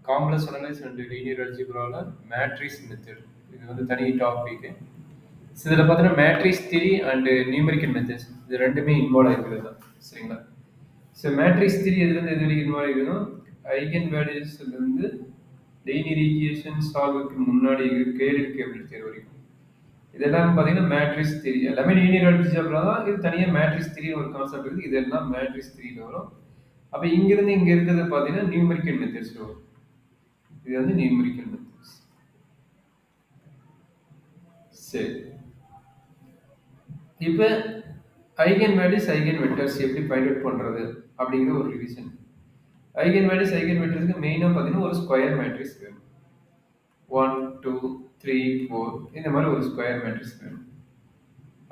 Complex analysis and linear அல்ஜிப்ரால matrix method இது வந்து தனி டாபிக். இதில் பார்த்தீங்கன்னா matrix theory and numerical methods இது ரெண்டுமே இன்வால்வ் ஆகிருக்கிறது தான். சரிங்களா? ஸோ மேட்ரிக்ஸ் தியரி எதுலேருந்து எது வரைக்கும் இன்வால்வ் ஆகிருக்கணும், ஐகன் வேல்யூஸ்லேருந்து லீனியர் ஈக்குவேஷன் சால்வுக்கு முன்னாடி கேரியர் கேபிள் தேர்வு வரைக்கும் இதெல்லாம் பார்த்தீங்கன்னா மேட்ரிக்ஸ் தியரி. எல்லாமே லீனியர் அல்ஜிப்ரா தான். இது தனியாக மேட்ரிக்ஸ் தியரி ஒரு கான்செப்ட் இருக்குது. இதெல்லாம் மேட்ரிக்ஸ் தியரியில் வரும். அப்போ இங்கிருந்து இங்கே இருக்கிறது பார்த்தீங்கன்னா நியூமெரிக்கல் மெத்தட்ஸில் வரும். இது வந்து நியூமெரிக்கல் மெத்தட்ஸ். சரி, இப்போ ஐகன் வேல்யூஸ் ஐகன் வெக்டர்ஸ் எப்படி ஃபைண்ட் அவுட் பண்ணுறது அப்படிங்கிற ஒரு ரிவிஷன். ஐகன் வேல்யூஸ் ஐகன் வெக்டர்ஸ்க்கு மெயினாக பார்த்தீங்கன்னா ஒரு ஸ்கொயர் மேட்ரிக்ஸ் வேணும். 1 2 3 4 இந்த மாதிரி ஒரு ஸ்கொயர் மேட்ரிக்ஸ் வேணும்.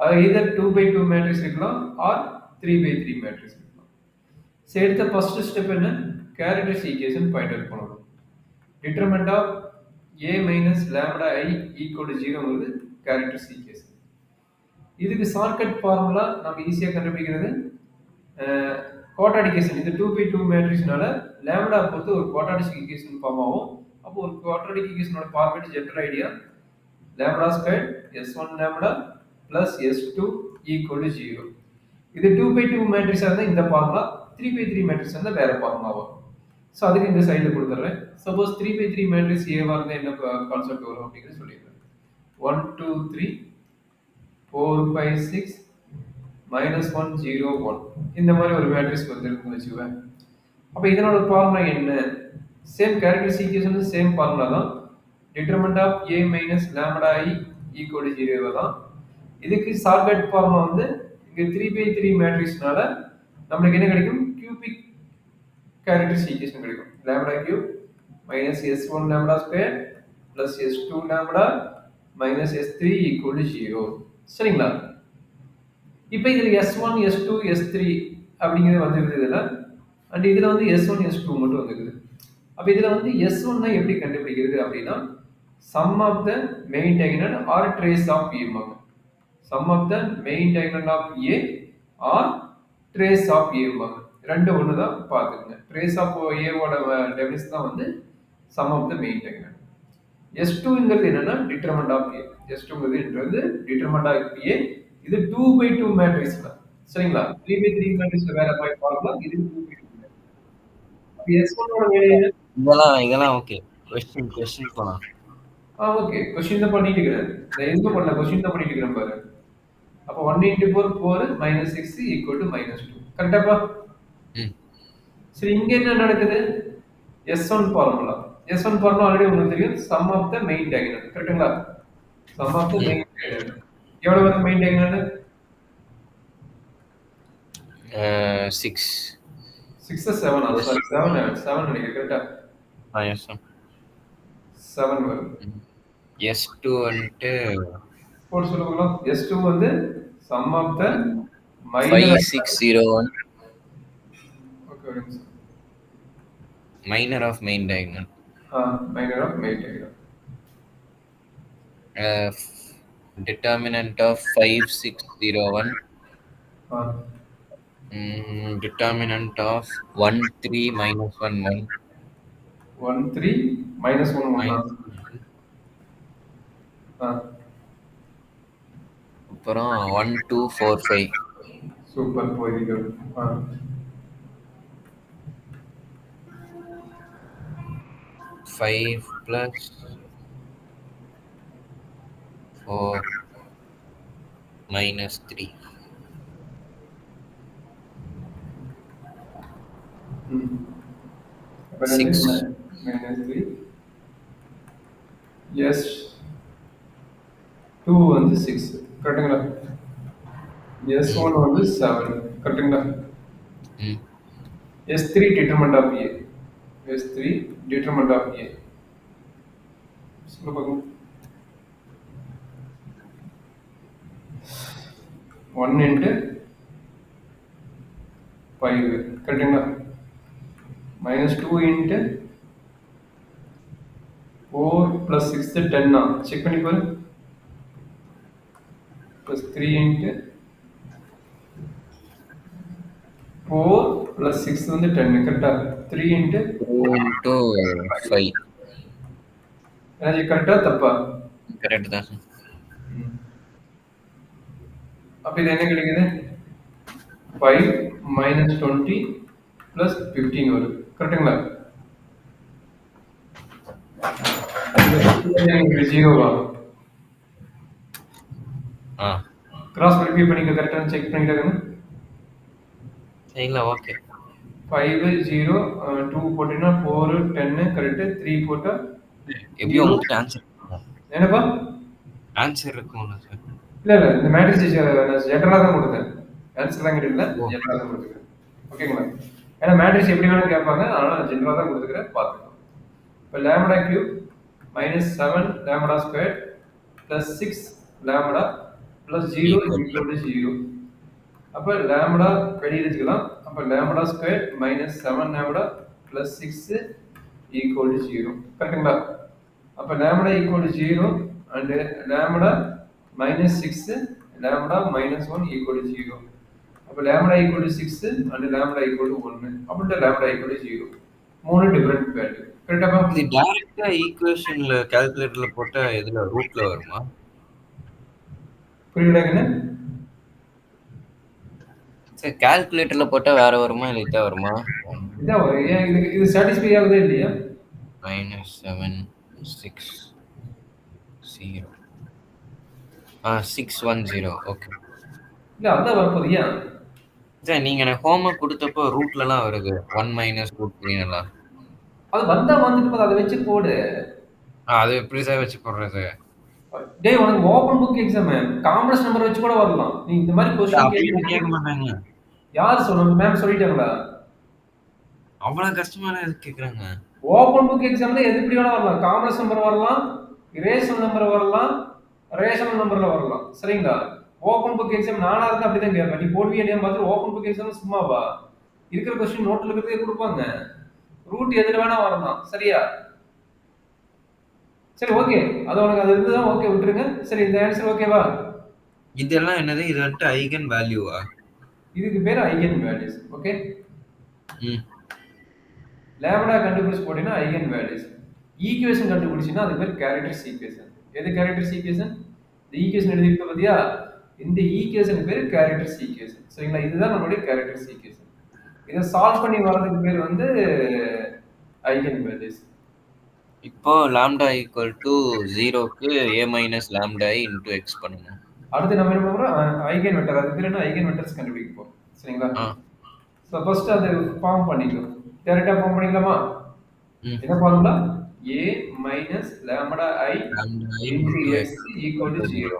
அது இதர் 2x2 மேட்ரிக்ஸ் இருக்கலாம் ஆர் 3x3 மேட்ரிக்ஸ் இருக்கலாம். சரி, எடுத்த ஃபர்ஸ்ட் ஸ்டெப் என்ன, கேரக்டரிஸ்டிக் ஈக்குவேஷன் ஃபைண்ட் அவுட் பண்ணணும். Determinant of a minus lambda I equal to 0 characteristic equation. இதுக்கு ஷார்ட்கட் ஃபார்முலா நம்ம ஈஸியாக கண்டுபிடிக்கிறது குவாட்ராடிக் ஈக்குவேஷன். இது 2x2 மேட்ரிக்ஸ்னால லாம்டா பொறுத்து ஒரு குவாட்ராடிக் ஈக்குவேஷன் ஃபார்ம் ஆகும். அப்போ ஒரு குவாட்ராடிக் ஈக்குவேஷனோட format general idea lambda square s1 lambda plus s2 equal to 0. இது 2x2 மேட்ரிக்ஸாக இருந்தால் இந்த ஃபார்முலா, 3x3 மேட்ரிக்ஸ் இருந்தால் வேற ஃபார்முலா வரும். ஸோ அதுக்கு இந்த சைடில் கொடுத்துட்றேன். சப்போஸ் 3x3 மேட்ரிக்ஸ் ஏவாக இருந்தால் என்ன கான்செப்ட் வரும் அப்படிங்கிறது சொல்லிடுறேன். 1 2 3 4 5 6 -1 0 1 இந்த மாதிரி ஒரு மேட்ரிக்ஸ் வந்துருக்குன்னு வச்சுக்குவேன். அப்போ இதனோட ஃபார்முலா என்ன, same characteristic equation same formula தான். Determinant of a minus lambda I equal to 0 தான். இதுக்கு ஷார்ட்கட் ஃபார்முலா வந்து இங்க 3x3 மேட்ரிக்ஸ்னால நமக்கு என்ன கிடைக்கும், கியூபிக் கேரக்டரிஸ்டிக் ஈக்குவேஷன் கிடைக்கும். lambda cube minus s1 lambda square plus s2 lambda minus s3 equal to 0. சரிங்களா? இப்போ இதுல s1 s2 s3 அப்படிங்கிறது வந்துருக்குது இதுல, அண்ட் இதுல வந்து s1 s2 மட்டும் வந்துருக்குது. அப்ப இதுல வந்து s1 எப்படி கண்டுபிடிக்கிறது அப்படின்னா sum of the main diagonal or trace of a மாங்க. sum of the main diagonal of a or trace of a மாங்க. ரெண்டு ஒன்று தான் பார்த்துக்குங்க. trace of a ஓட டெபினிஷன் தான் வந்து sum of the main diagonal. s2ங்கிறது என்னன்னா determinant of a. s2ங்கிறது determinant of a. இது 2x2 மேட்ரிக்ஸ் தான். சரிங்களா? 3x3 மேட்ரிக்ஸ்ல வேற மாதிரி பார்க்கலாம். இது 2x2 மேட்ரிக்ஸ். s1 ஓட வேலை என்ன? இதெல்லாம் ஓகே. क्वेश्चन போலாம். ஓகே, क्वेश्चन தான் பண்ணிட்டு இருக்கேன். நான் எங்க பண்ணல, क्वेश्चन தான் பண்ணிட்டு இருக்கேன் பாரு. அப்ப 1 × 4 4 -6 = -2. கரெக்ட்டாப்பா? சரி, இங்க என்ன நடக்குது, s1 formula. s1 formula already உங்களுக்கு தெரியும், sum of the main diagonal. கரெக்ட்டுங்களா? sum of the main diagonal. எவ்வளவு வருது main diagonal? 6 6 7 ஆ? சாரி 7 நினைக்கிறேன். கரெக்ட்டா? yes sir. 7 வருது. s2 வந்துட்டு போட்டு சொல்லுங்களா. s2 வந்து sum of the minor 5601. Okay, minor of main diagonal. minor of main diagonal. Determinant of 5601. Determinant of 1 3 -1 1. 1 3 -1 1. அப்புறம் 1 2 4 5. சூப்பர், போயிருக்கு. 5 plus 4 minus 3. -3. yes 2 வந்து 6. கரெக்ட்டுங்களா? s1 வந்து 7. கரெக்ட்டுங்களா? s3 determinant of a. s3 determinant of a. சொல்ல பாக்கலாம். 1 × 5. கரெக்ட்டுங்களா? -2 × 4 + 6 10 ஆ? செக் பண்ணி பாரு. +3 × 4 plus 6 வந்து 10 கரெக்டா? 3 into 2 into 5. எனர்ஜி கரெக்டா தப்பா? கரெக்ட் தான் சார். அப்ப இது என்ன கிடைக்குது? 5 minus 20 plus 15 வரும். கரெக்ட்டுங்களா? இது 0 வா? ஆ கிராஸ் வெரிஃபை பண்ணிக்க கரெக்டானு செக் பண்ணிட்டாங்க. இல்லை ஓகே. 5 0 2 போட்டீங்கன்னா 4 10 கரெக்ட். 3 போட்டா எப்படியும் 0. உங்ககிட்ட ஆன்சர் என்னப்பா? ஆன்சர் இருக்கும்ல சார்? இல்ல இந்த மேட்ரிக்ஸ் ஜெனரலா தான் கொடுத்தேன். ஆன்சர்லாம் கிடைக்கல, ஓ ஜெனரலா தான் கொடுத்துருக்கேன். ஓகேங்களா? ஏன்னா மேட்ரிக்ஸ் எப்படி வேணாலும் கேட்பாங்க, அதனால நான் ஜெனரலா தான் கொடுத்துக்கிறேன், பார்த்துக்கலாம். இப்போ lambda cube minus 7 lambda square plus 6 lambda plus 0 equal equal to 0. அப்போ லேம்டா வெளியே எடுத்துக்கலாம். அப்போ lambda square minus 7 lambda plus 6 equal to 0. கரெக்டுங்களா? அப்போ lambda equal to 0 and lambda minus 6 lambda minus 1 equal to 0. அப்போ lambda equal to 6 and lambda equal to 1 அப்படின்ட்டு lambda equal to 0. மூணு different value. கரெக்டாப்பா? இது டைரக்டா ஈக்குவேஷன்ல கால்குலேட்டர்ல போட்டா எதுல ரூட்ல வருமா? புரியுதாங்க? சார் கால்குலேட்டர்ல போட்டா வேற வருமா இல்லை இதான் வருமா? இதான் வரும். ஏன் இது சாட்டிஸ்ஃபை ஆகுதா இல்லையா? -760 610 ஓகே. இல்ல அதான் வரப்போகுது. ஏன்? சார் நீங்க எனக்கு ஹோம்ஒர்க் கொடுத்தப்போ ரூட்லலாம் வருது 1 மைனஸ் ரூட் 3 எல்லாம். அது வந்தா வந்துட்டு போது, அதை வச்சு போடு. அது எப்படி சார் வச்சு போடுறது? டேய் உனக்கு open book exam, complex number வச்சு கூட வரலாம். நீ இந்த மாதிரி கொஸ்டின் அப்படின்னு கேட்க கேட்க மாட்டாங்க. யார் சொன்னாங்க? மேம் சொல்லிட்டாங்களா? அவ்வளவு கஷ்டமான எதுக்கு கேக்குறாங்க? ஓப்பன் புக் எக்ஸாம்ல எது எப்படி வேணா வரலாம். காம்ப்ளெக்ஸ் நம்பர் வரலாம், இரேஷனல் நம்பர் வரலாம், ரேஷனல் நம்பர்ல வரலாம். சரிங்களா? ஓப்பன் புக் எக்ஸாம் நானா இருந்தா அப்படிதான் கேட்பேன். நீ போடுவியா இல்லையா பார்த்து ஓப்பன் புக் எக்ஸாம் சும்மாவா? இருக்கிற கொஸ்டின் நோட்ல இருக்கிறதே கொடுப்பாங்க. ரூட் எதுல வேணா வரலாம். சரியா? சரி ஓகே. அது உனக்கு அது இருந்துதான் ஓகே விட்டுருங்க. சரி இந்த ஆன்சர் ஓகேவா? இதெல்லாம் என்னது? இது வந்துட்டு ஐகன் வேல்யூவா? இதுக்கு பேர் ஐகன் வேல்யூஸ். ஓகே. ம் லேம்டா கண்டுபிடிச்சு போட்டீங்கன்னா ஐகன் வேல்யூஸ். ஈக்குவேஷன் கண்டுபிடிச்சினா அது பேர் கேரக்டரிஸ் ஈக்குவேஷன். எது கேரக்டரிஸ் ஈக்குவேஷன்? இந்த ஈக்குவேஷன் எழுதிருக்க பாத்தியா? இந்த ஈக்குவேஷன் பேர் கேரக்டரிஸ் ஈக்குவேஷன். சரிங்களா? இதுதான் நம்மளுடைய கேரக்டரிஸ் ஈக்குவேஷன். இதை சால்வ் பண்ணி வர்றதுக்கு பேர் வந்து ஐகன் வேல்யூஸ். இப்போ லாம்டா ஈக்குவல் டு 0க்கு a minus lambda into X பண்ணணும். அடுத்து நம்ம என்ன பண்றோம்? Eigen vector. அது பேர் என்ன? ஐகன் வெக்டர்ஸ் கண்டுபிடிக்க போறோம். சரிங்களா? ஆ ஸோ ஃபர்ஸ்ட் அதை ஃபார்ம் பண்ணிக்கலாம். டேரக்டா ஃபார்ம் பண்ணிக்கலாமா? ம் என்ன formula? a minus lambda i lambda into into x X equal to 0.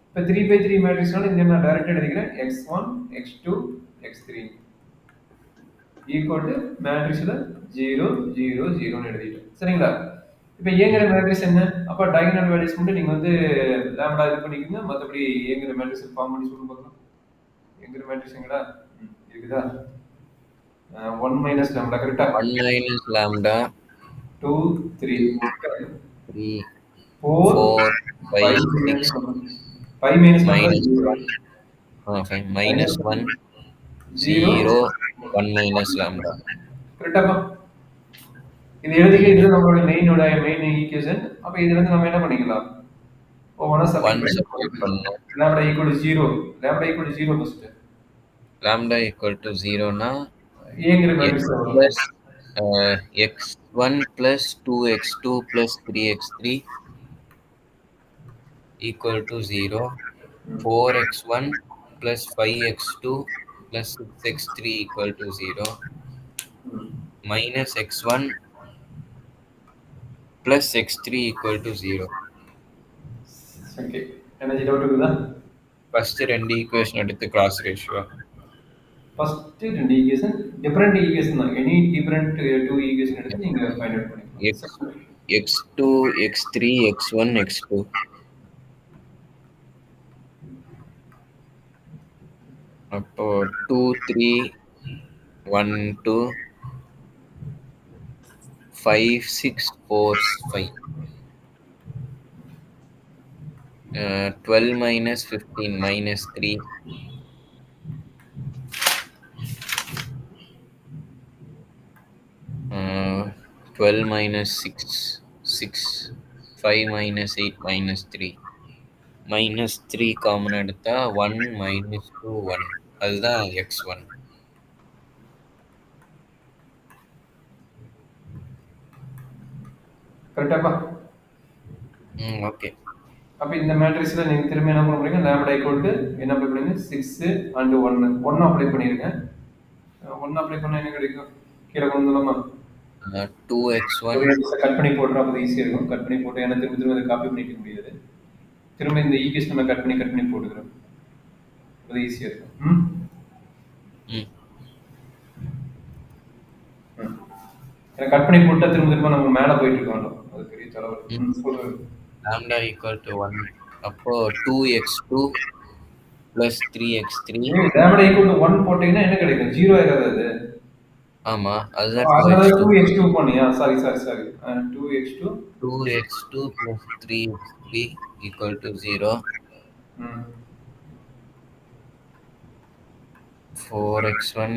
இப்போ 3 by 3 மேட்ரிக்ஸ்னால இங்க நான் டைரக்டா எழுதிக்கிறேன். x1 x2 x3 equal to மேட்ரிக்ஸ்ல 0 0 0 ன்னு எழுதிட்டேன். சரிங்களா? இப்போ ஏங்கிற மேட்ரிக்ஸ் என்ன? அப்ப டயகனல் வேல்யூஸ் மட்டும் நீங்க வந்து லாம்டா இது பண்ணிக்கங்க. மத்தபடி ஏங்கிற மேட்ரிக்ஸ் ஃபார்ம் பண்ணி சொல்லுங்க பார்க்கலாம். ஏங்கிற மேட்ரிக்ஸ் எங்கடா? இருக்குதா? 1 minus lambda கரெக்ட்டா? 1 minus lambda 2 3 3 4 4 5 5 minus 6 5 minus lambda minus 0 minus 1 0 0 1 minus lambda. கரெக்டாப்பா? இது எழுதிக்க. இது நம்மளோட மெயின் ஈக்குவேஷன். அப்ப இதுல இருந்து நம்ம என்ன பண்ணிக்கலாம்? ஒவ்வொன்றா ஒன் சப்ஸ்டிட் சப்ஸ்டிட் பண்ணி பண்ணணும். lambda equal to 0. lambda equal to 0 first. Lambda equal to 0னா ஏங்கிற எக்ஸ் மேட்ரிக்ஸ் வரும். Plus x1 plus 2x2 plus 3x3 equal to 0. 4x1 plus 5x2 plus 6x3 equal to 0. Minus x1 plus x3 equal to 0. Okay. Energy doubt இருக்குதா? First ரெண்டு equation எடுத்து cross ratio. First ரெண்டு equation different equation தான். Any different two equation எடுத்து நீங்க find out பண்ணிக்கலாம். x x2 x3 x1 x2. அப்போ 2 3 1 2 5 6 4 5. 12 minus 15 minus 3 12 minus 6, 6, 5 minus 8 minus 3. minus 3 common எடுத்தா 1 minus 2 1. அதுதான் x1. கரெக்டாப்பா? ஓகே. அப்ப இந்த மேட்ரிக்ஸ்ல நீங்க திரும்ப என்ன பண்ண போறீங்க? லாம்டா ஈக்குவல் டு என்ன அப்ளை பண்ணுங்க? 6 and 1. 1 அப்ளை பண்ணிருங்க. 1 அப்ளை பண்ணா என்ன கிடைக்கும்? கீழ கொண்டு வரலாமா? 2x1 கட் பண்ணி போடுறா அப்ப ஈஸியா இருக்கும். கட் பண்ணி போட்டு ஏன்னா திரும்ப திரும்ப அதை காப்பி பண்ணிக்க முடியாது. திரும்ப இந்த ஈக்குவேஷன் நம்ம கட் பண்ணி போட்டுக்கிறோம். அது ஈஸியா இருக்கும். ம். ம் ம். ஏன்னா கட் பண்ணி போட்டா திரும்ப திரும்ப நம்ம மேல போயிட்டு இருக்க வேண்டாம். அது பெரிய தலைவலி. சொல்லுங்க. lambda equal to 1. அப்போ 2x2 plus 3x3. Lambda equal to 1 போட்டீங்கன்னா என்ன கிடைக்கும்? 0 ஆகாது அது. ஆமா, அதுதான் அதனால 2x2. 2x2 பண்ணியா? Sorry. 2x2 2x2 plus 3x3 equal to 0. ம். 4x1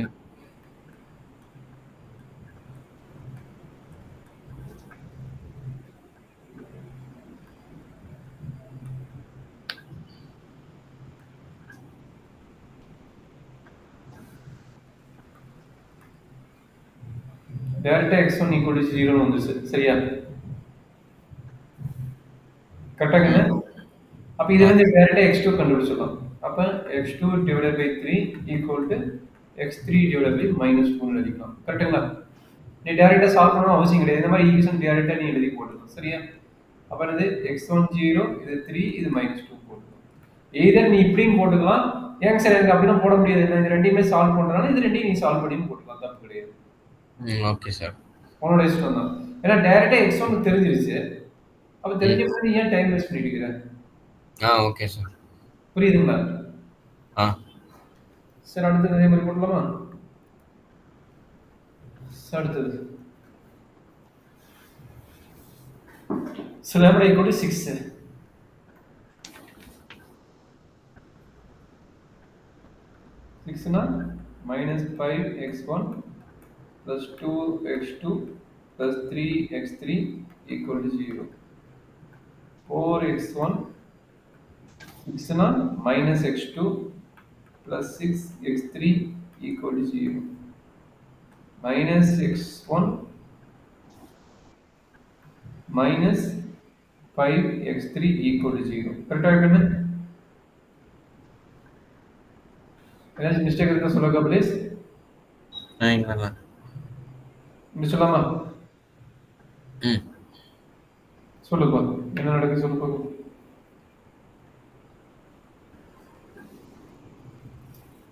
டேரக்டா x1 equal to 0 ன்னு வந்துச்சு. சரியா? கரெக்டாங்க? அப்ப இது வந்து டேரக்டா x2 கண்டுபிடிச்சிடலாம். அப்ப x2 divided by 3 equal to x3 divided by minus 2 ன்னு எழுதிக்கலாம். கரெக்ட்டுங்களா? நீ டேரக்டா சால்வ் பண்ணணும் அவசியம் கிடையாது. இந்த மாதிரி ஈக்குவேஷன் டேரக்டா நீ எழுதி போட்டுக்கலாம். சரியா? அப்ப என்னது x1 0, இது 3, இது -2 போட்டுக்கலாம். எய்தர் நீ இப்படியும் போட்டுக்கலாம். ஏங்க சார் எனக்கு அப்படிலாம் போட முடியாது. நான் இது ரெண்டையுமே சால்வ் பண்றேன்னா இது ரெண்டையும் நீ சால்வ் பண்ணியும் போட்டுக்கலாம். தப்பு கிடையாது. Okay sir. உன்னோட இஷ்டம் தான். ஏன்னா டேரக்டா x1 தெரிஞ்சிருச்சு. அப்ப தெரிஞ்ச பிறகு நீ ஏன் டைம் வேஸ்ட் பண்ணிட்டு இருக்கிற? Okay sir. புரியுதுங்களா? சரி, அடுத்தது அதே மாதிரி போடலாமா? அடுத்தது lambda equal to 6. 6 na minus 5x1 plus 2x2 plus 3x3 equal to 0. 4x1 6 na minus x2 plus 6x3 equal to 0. Minus x1 minus 5x3 equal to 0. Correct ஆகுதுன்னு? ஏதாச்சும் மிஸ்டேக் இருந்தா சொல்லுங்க ப்ளீஸ். இல்ல. இப்படி சொல்லாமா? ம் சொல்லுப்பா, என்ன நடக்குது சொல்லுப்பா.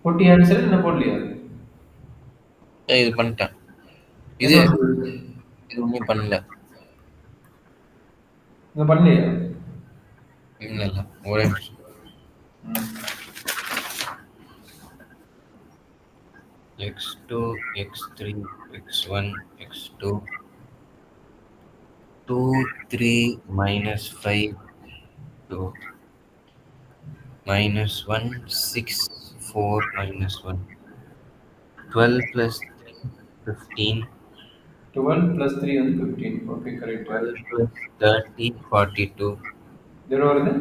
போட்டி ஆன்சர் என்ன போடலையா? இது பண்ணிட்டேன். இது ஒன்றும் பண்ணல. இது பண்ணலையா? இல்ல ஒரே நிமிஷம். x2 x3 x1 x2 2 3 minus 5 2 minus 1 6 4 minus 1 12 plus 3 15 12 plus 3 வந்து 15. Okay, correct. 12 plus 30 42. இதோ வருது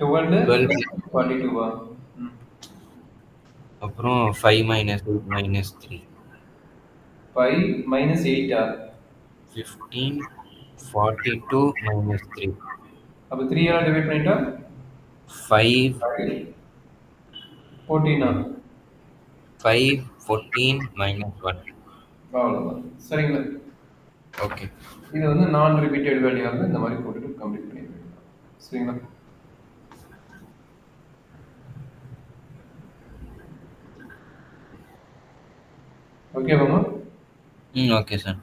12 12 42 வா? அப்புறம் 5 minus 8 minus 3 5 minus 8 ஆ? 15 42 minus 3. அப்ப 3 ஆல டிவைட் பண்ணிட்டா 5 14 ஆ? 5 14 minus 1. அவ்வளவுதான். சரிங்களா? ஓகே. இது வந்து நான் ரிப்பீட்டட் வேல்யூ ஆகும். இந்த மாதிரி போட்டுட்டு கம்ப்ளீட் பண்ணிடுவீங்க. சரிங்களா? ஓகேவாமா? Okay sir.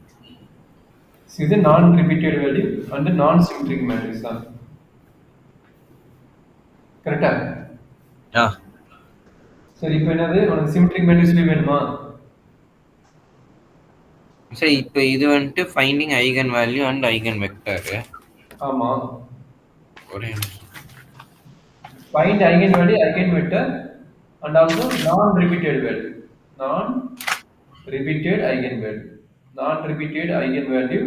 இது non repeated value and non symmetric matrix தான். கரெக்டா? சரி, இப்போ என்னது உனக்கு சிமெட்ரிக் மேட்ரிக்ஸ்ல வேணுமா? சரி, இப்போ இது வந்துட்டு finding eigen value and eigen vector. ஆமா. ஒரே find eigenvalue, eigenvector and also non-repeated value. Non-repeated eigenvalue. non-repeated eigenvalue,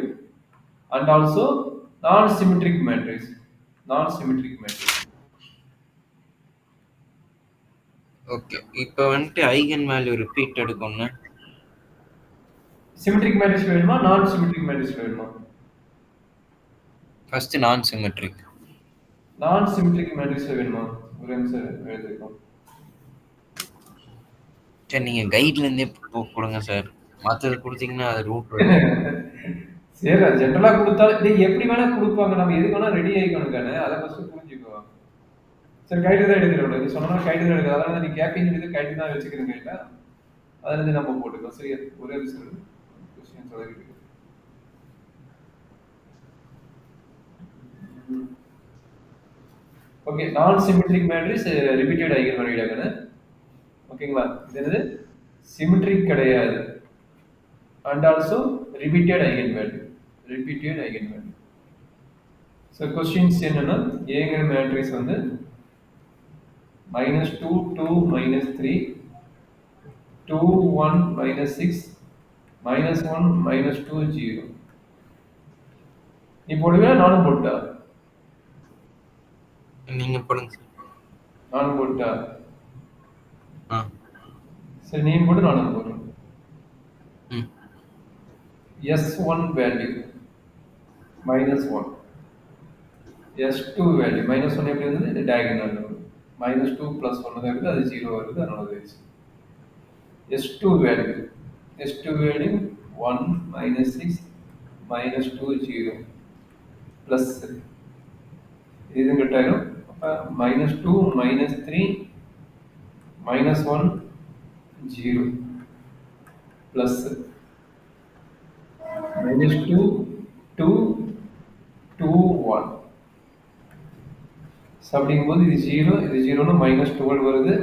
and also non-symmetric matrix. Non-symmetric matrix. Okay. இப்போ வந்துட்டு ஐகன் வேல்யூ ரிப்பீட் எடுக்கணும்னா Symmetric matrix வேணுமா non-symmetric matrix வேணுமா? First நான் symmetric. Non-symmetric matrix வேணுமா? ஒரு நிமிஷம் எழுதிக்கோ. சரி, நீங்க கைட்ல இருந்தே கொடுங்க சார். மற்றது கொடுத்தீங்கன்னா அது ரூட் வரும். சரி, ஜென்ரலா கொடுத்தா டேய் எப்படி வேணா கொடுப்பாங்க, நம்ம எதுக்கு வேணா ரெடி ஆகிக்கணும் தானே, அதை ஃபர்ஸ்ட் புரிஞ்சுக்கோ. சரி, கைடு தான் எடுக்கிறோம், நீ சொன்னா கைடு தான் எடுக்கிற, அதனால நீ கேப்பிங் எடுத்து கைடு தான் வச்சுக்கிறேன் கைட்டா, அதுல இருந்து நம்ம போட்டுக்கோ. சரி, ஒரே விஷயம் கொஸ்டின் சொல்லிருக்கு. ஓகே, நான் சிமெட்ரிக் மேட்ரிக்ஸ் ரிப்பீட்டட் ஐகன்வேல்யூ எடுக்கனே. ஓகேங்களா, இது என்னது சிமெட்ரிக் கிடையாது, and also repeated eigenvalue. Repeated eigenvalue. So questions என்னன்னா ஏங்கிற மேட்ரிக்ஸ் வந்து -2 2 -3 2 1 -6 -1 -2 0. நீ போடுவியா நானும் போட்டா? நீங்க போடுங்க சார். நானும் போட்டா? சரி, நீ போட்டு நானும் போடுறேன். S1 value -1, S2 value -1 எப்படி இருந்தது, இது diagonal -2 + 1 தான் இருக்குது, அது 0 வருது, அதனால அது S2 value 1 -6 -2 0 plus இது கட்டாயிரும். -2 -3 -1 0 plus -2 2 2 1. அப்படிங்கும்போது இது 0, இது 0ன்னு -12 வருது.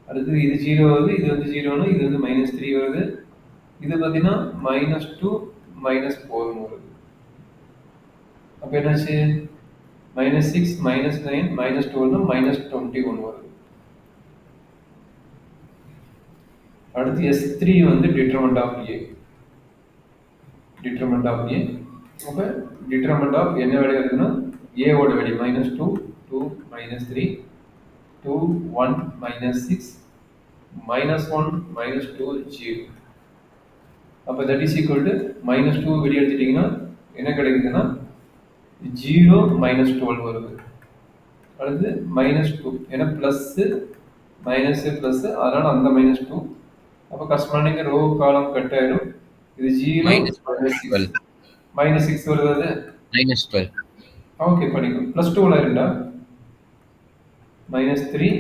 அடுத்து இது 0 வருது, இது வந்து 0ன்னு இது வந்து -3 வருது. இது பார்த்தீங்கன்னா -2 -4 வருது. அப்போ என்னாச்சு, -6 -9 -12 -21 வருது. அடுத்து S3 வந்து determinant of A. Determinant of A. அப்போ டிட்டர்மெண்ட் ஆஃப் என்ன வேல்யூ இருக்குன்னா A ஓட வேல்யூ -2 2 -3 2 1 -6 -1 -2 0. அப்போ தட் இஸ் ஈக்குவல் டு -2 வெளியே எடுத்துட்டீங்கன்னா என்ன கிடைக்குதுன்னா 0 -12 வருது. அடுத்து -2 ஏன்னா ப்ளஸ் மைனஸ் ப்ளஸ், அதனால அந்த -2. அப்போ கஸ்டமர்னிங்க ரோ காலம் கட் ஆயிடும். இது 0 -6 -6 வருது, அது -12. ஓகே, படிக்கும். +2ல இருந்தா -3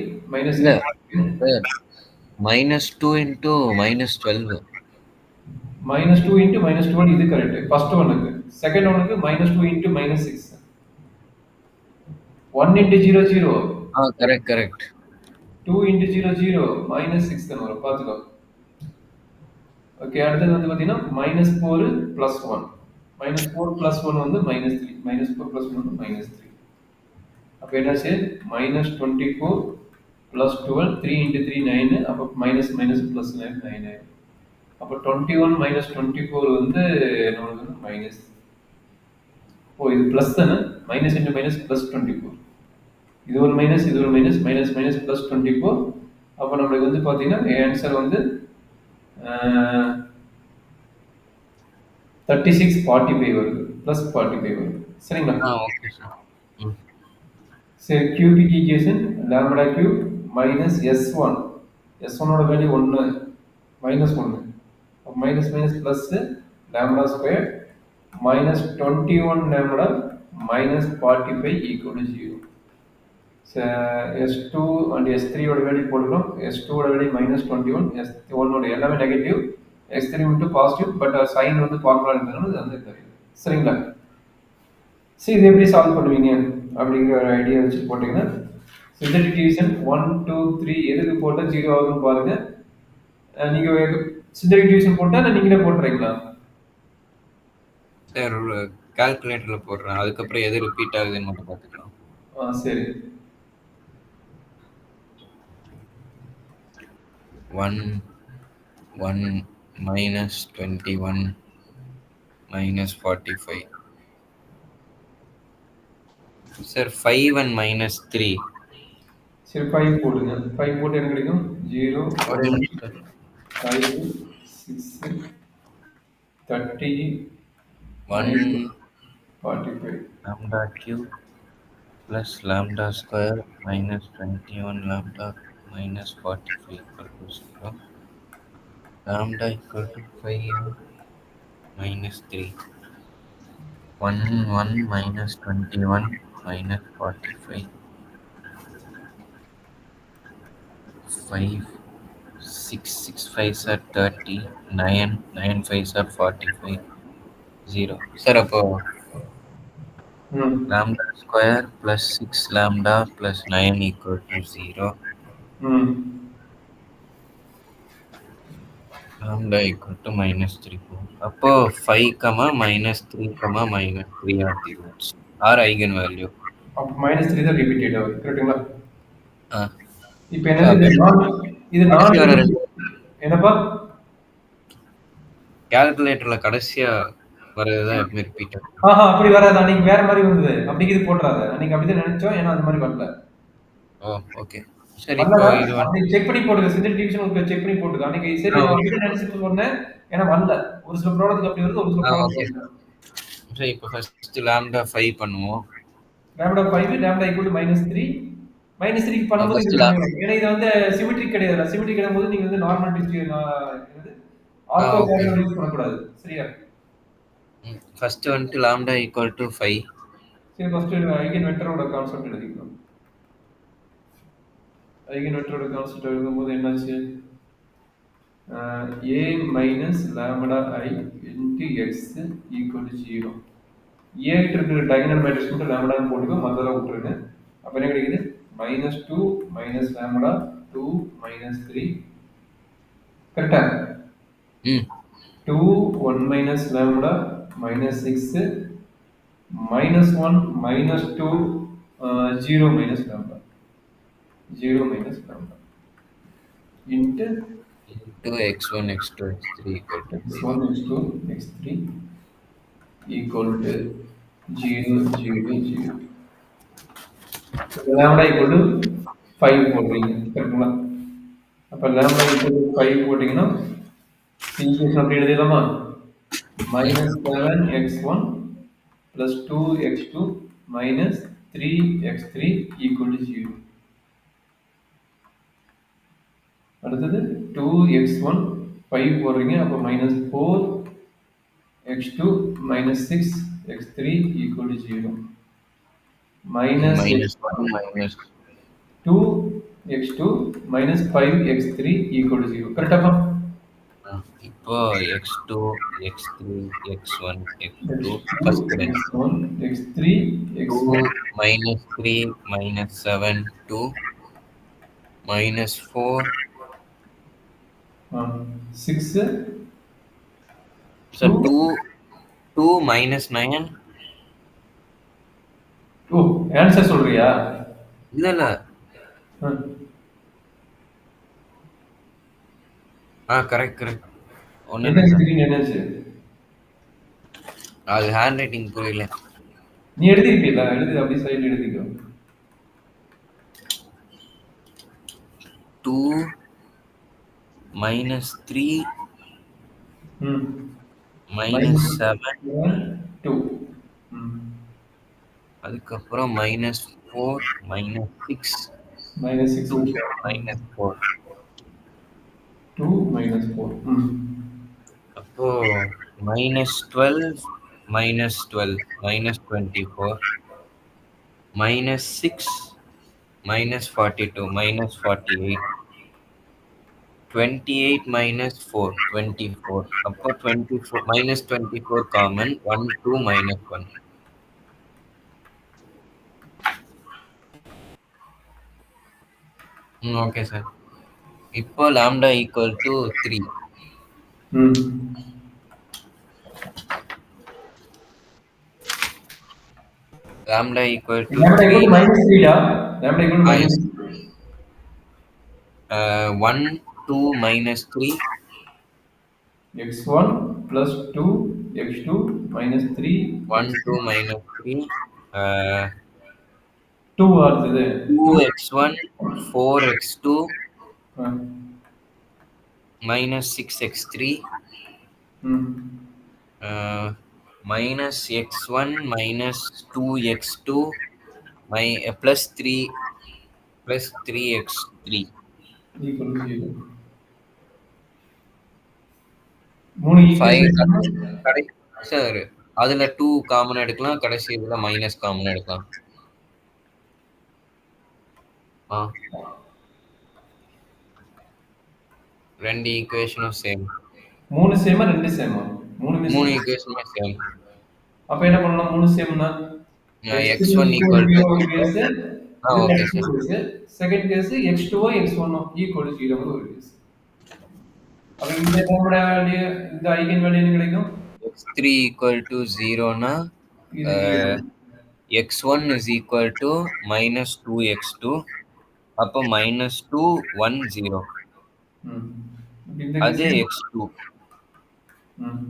இல்ல சார், -2 into -12. -2 into -12 இது கரெக்ட் ஃபர்ஸ்ட் ஒனுக்கு. செகண்ட் ஒனுக்கு -2 into -6. 1 into 0 0. கரெக்ட். 2 into 0 0 -6 தான் வரும், பாத்துக்கோ. ஓகே, அடுத்தது வந்து பாத்தீங்கன்னா -4 + 1. -4 + 1 வந்து -3. -4 + 1 வந்து -3. அப்போ என்னாச்சு, -24 + 12 3 into 3 9. அப்போ மைனஸ் ப்ளஸ் 9. அப்போ 21 -24 வந்து என்ன வருதுன்னா மைனஸ். ஓ, இது ப்ளஸ் தானே, மைனஸ் இன்ட்டு மைனஸ் +24. இது ஒரு மைனஸ், இது ஒரு மைனஸ், மைனஸ் +24. அப்போ நம்மளுக்கு வந்து பார்த்தீங்கன்னா ஆன்சர் வந்து 3645 வருது, +45 வருது. சரிங்களா? Okay sir. சரி, cubic equation lambda cube minus S1. S1ஓட value 1 -1. Minus minus plus lambda square -21 lambda -45 equal to 0. S2 and S3 ஓட வேல்யூ போடுறோம். S2 ஓட வேல்யூ -21, S1 ஓட எல்லாமே நெகட்டிவ், S3 மட்டும் பாசிட்டிவ், பட் சைன் வந்து ஃபார்முலா இருந்ததுனால அது வந்து தெரியும். சரிங்களா? சரி, இது எப்படி சால்வ் பண்ணுவீங்க அப்படிங்கிற ஒரு ஐடியா வச்சு போட்டிங்கன்னா சிந்தட்டிக் டிவிஷன் 1 2 3 எதுக்கு போட்டால் 0 ஆகுதுன்னு பாருங்க. நீங்கள் சிந்தட்டிக் டிவிஷன் போட்டால் நீங்களே போட்டுறீங்களா சார்? ஒரு கால்குலேட்டர்ல போடுறேன், அதுக்கப்புறம் எது ரிப்பீட் ஆகுதுன்னு மட்டும் பார்த்துக்கலாம். சரி. 1 1 -21 minus 45. Sir, 5 and minus 3. சரி 5 போடுங்க. 5 போட்டு என்ன கிடைக்கும்? 0, ஒரே 1, நிமிஷம் sir. 5, 6, 30, 9, 1 45. lambda cube plus lambda square minus 21 lambda minus 45 equal to 0. Lambda equal to 5 minus 3. 1 minus 21 minus 45. 5 6 5s are 30. 9 5s are 45. 0. Sir, அப்போ ம். lambda square plus 6 lambda plus 9 equal to 0. ம். Lambda equal to minus 3. அப்போ 5, minus 3, minus 3 are the roots. Are eigenvalue. அப்ப -3 தான் repeated ஆகுது. கரெக்ட்டுங்களா? ஆ. இப்ப என்னது அப்ப இது கடைசி நான் வர ரெண்டு என்னப்பா? கால்குலேட்டர்ல கடைசியா வரதுதான் எப்பவுமே ரிப்பீட் ஆகும். அப்படி வராது. அன்னைக்கு வேற மாதிரி வந்தது. அப்படிங்கிறது போட்டுறாத. அன்னைக்கு அப்படிதான் நினைச்சோம். ஏன்னா அது மாதிரி வரல. ஓ ஓகே. சரி, இப்போ வரலடா. இது அப்படி செக் பண்ணி போடுங்க. சிந்தடிக் டிவிஷன் செக் பண்ணி போட்டுக்க. அன்னைக்கு சரி நான் ஓகே. அப்படிதான் நினைச்சிட்டு சொன்னேன். ஏன்னா வரல. ஒரு சில ப்ராடக்ட் அப்படி வருது, ஒரு சில ப்ராடக்ட் ஓகே. வரல. சரி, இப்போ ஃபர்ஸ்ட் lambda 5 பண்ணுவோம். lambda 5 lambda equal to -3. -3 பண்ணும்போது ஃபர்ஸ்ட் இது பண்ணிடும். ஏன்னா இது வந்து சிமெட்ரிக் கிடையாது. சிமெட்ரிக் கிடையாது நீங்க வந்து normal distribution okay. Orthogonal use பண்ணக்கூடாது. சரியா? ஃபர்ஸ்ட் வந்துட்டு lambda equal to 5. சரி ஃபர்ஸ்ட் ஐகன் வெக்டரோட கான்செப்ட் எழுதிக்கலாம். ஐகன் வெக்டரோட கான்செப்ட் எழுதும்போது என்னாச்சு? a minus lambda I into x equal to 0. a கிட்ட இருக்கிற diagonal matrix மட்டும் lambda ன்னு போட்டுக்கோ, மத்ததெல்லாம் விட்டுருங்க. அப்ப என்ன கிடைக்குது? -2 minus lambda 2 minus 3. கரெக்டா? ம் 2 1 minus lambda minus 6 minus 1 minus 2 0 minus lambda 0 minus lambda into into x1 x2 x3 equal to 5. x1 x2 x3 equal to 0 0 0. lambda equal to 5 போடுறீங்க கரெக்ட்டுங்களா? அப்ப lambda equal to 5 போட்டீங்கன்னா ஈக்குவேஷன் அப்படி எழுதிடலாமா? -7x1 plus 2x2 minus 3x3 equal to 0. அடுத்தது 2x1 5 போடுறீங்க அப்போ -4x2 minus 6x3 equal to 0. minus -1 minus 2x2 minus 5x3 equal to 0. கரெக்டாப்பா? இப்போ x2 x3 x1 x2 first bench. x1 x3 2 x1 minus 3 minus 7 2 minus 4 6 so 2 minus 9. ஓ answer சொல்றியா? இல்ல இல்ல correct correct. என்னாச்சு? அது hand writing புரியல. நீ எழுதிருப்பீல, எழுதி அப்படியே சைடுல எழுதிக்கோ. 2 minus 3 minus 7 2 அதுக்கப்புறம் minus 4 minus 6 -6 minus 4 2 minus 4 அப்போ minus 12 minus 12 minus 24 minus 6 minus 42 minus 48 28 minus 4 24 அப்போ 24 minus 24 common 1 2 minus 1. Okay sir. இப்போ lambda equal to 3. lambda equal to lambda 3 equal to -3 டா. lambda equal to -3. 1 2 minus 3 x1 plus 2 x2 minus 3 1 2 minus 3 2 வருது 2x1 4x2 ஆ. minus 6x3 ம் minus x1 minus 2x2 plus 3 plus 3x3 equal to 0 மூணு 5 equation கடை sir அதுல 2 common எடுக்கலாம், கடைசி இதுல minus common எடுக்கலாம். ஆ ரெண்டு ஈக்குவேஷனும் சேம். மூணு சேமா ரெண்டு சேமா மூணு மூணு சேம் ஈக்குவேஷனுமே சேம். அப்ப என்ன பண்ணலாம் மூணு சேம்னா x1 equal to ஒரு கேஸ் இது okay sir. Case second case x2 x1 equal to 0 ஒரு கேஸ் அப்ப இந்த டேர்மோட வேல்யூ இந்த ஐகன் வேல்யூ என்ன கிடைக்கும் x3 equal to 0 னா இது 0 x1 is equal to minus 2x2 அப்போ minus 2 1 0 ம் இந்த அது கேஸ் x2 ம்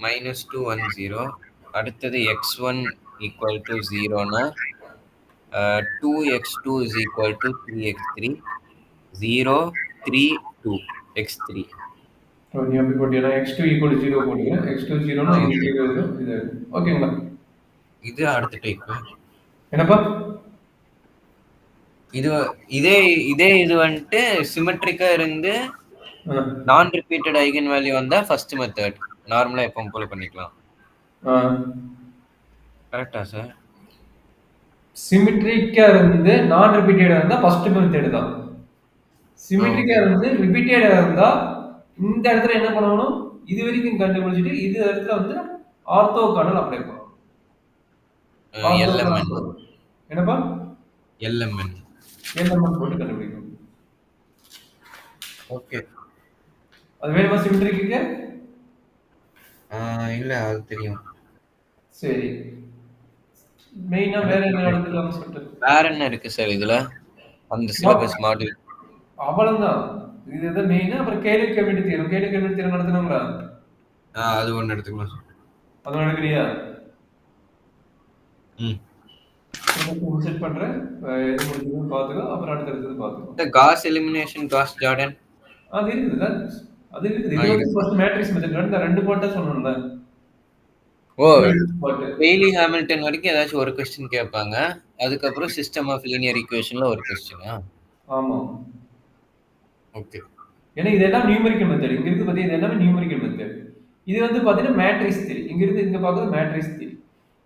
minus 2 1 0. அடுத்தது x1 equal to 0 னா 2x2 is equal to 3x3 0 3 2 x3. நீ அப்படி போட்டீங்கன்னா x2 ஈக்குவல் டு 0 போட்டீங்க x2 0 னா இது ஓகே. 0 இது ஓகேங்களா இது அடுத்த டைப். என்னப்பா இது இதே இதே இது வந்துட்டு சிமெட்ரிக்கா இருந்து ஆ நான் ரிப்பீட்டட் ஐகன் வேல்யூ வந்தா ஃபர்ஸ்ட் மெத்தட் நார்மலா எப்பவும் போல பண்ணிக்கலாம். ஆ கரெக்டா சார்? சிமெட்ரிக்கா இருந்து நான் ரிப்பீட்டடா இருந்தா ஃபர்ஸ்ட் மெத்தட் தான் சிமெட்ரிக்கா ஓகே. இருந்து ரிப்பீட்டடா இருந்தா இந்த இடத்துல என்ன பண்ணணும் இது வரைக்கும் கண்டுபிடிச்சிட்டு இது இடத்துல வந்து ஆர்த்தோகானல் அப்ளை பண்ணணும் LMN ஆர்த்தோகானல் என்னப்பா LMN. எல்எம்என் போட்டு கண்டுபிடிக்கணும் ஓகே. அது வேணுமா சிமெட்ரிக்கு இல்ல அது தெரியும். சரி மெயினா வேற என்ன நடந்துக்கலாம்னு சொல்லிட்டு வேற என்ன இருக்கு சார் இதுல அந்த சிலபஸ் மாடியூல்? அவ்வளவுதான் இதுதான் மெயினா அப்புறம் கேள்வி கமிட்டி தீரும் கேள்வி கமிட்டி தீரம் நடத்துனாங்களா அது ஒன்று எடுத்துக்கலாம் சார். அது நடக்கலையா ம். செட் பண்றேன் இது முடிஞ்சதுன்னு பார்த்துக்கோ அப்புறம் அடுத்தடுத்தது பார்த்துக்கோ இந்த காஸ் எலிமினேஷன் காஸ் ஜார்டன் அது இருக்குதுல்ல அது இருக்குது இது வந்து ஃபர்ஸ்ட் மேட்ரிக்ஸ் மெத்தட் இந்த ரெண்டு பாட்டா சொன்னோம்ல ஓ பாட்டு பெய்லி ஹாமில்டன் வரைக்கும் ஏதாச்சும் ஒரு கொஸ்டின் கேட்பாங்க, அதுக்கப்புறம் சிஸ்டம் ஆஃப் லீனியர் ஈக்குவேஷன்ல ஒரு கொஸ்டினா? ஆமா ஓகே. ஏன்னா இதெல்லாம் நியூமெரிக்கல் மெத்தட் இங்க இருக்கு பாத்தீங்க இது எல்லாமே நியூமெரிக்கல் மெத்தட் இது வந்து பாத்தீங்கன்னா மேட்ரிக்ஸ் தியரி இங்க இருந்து இங்க பாக்குறது மேட்ரிக்ஸ் தியரி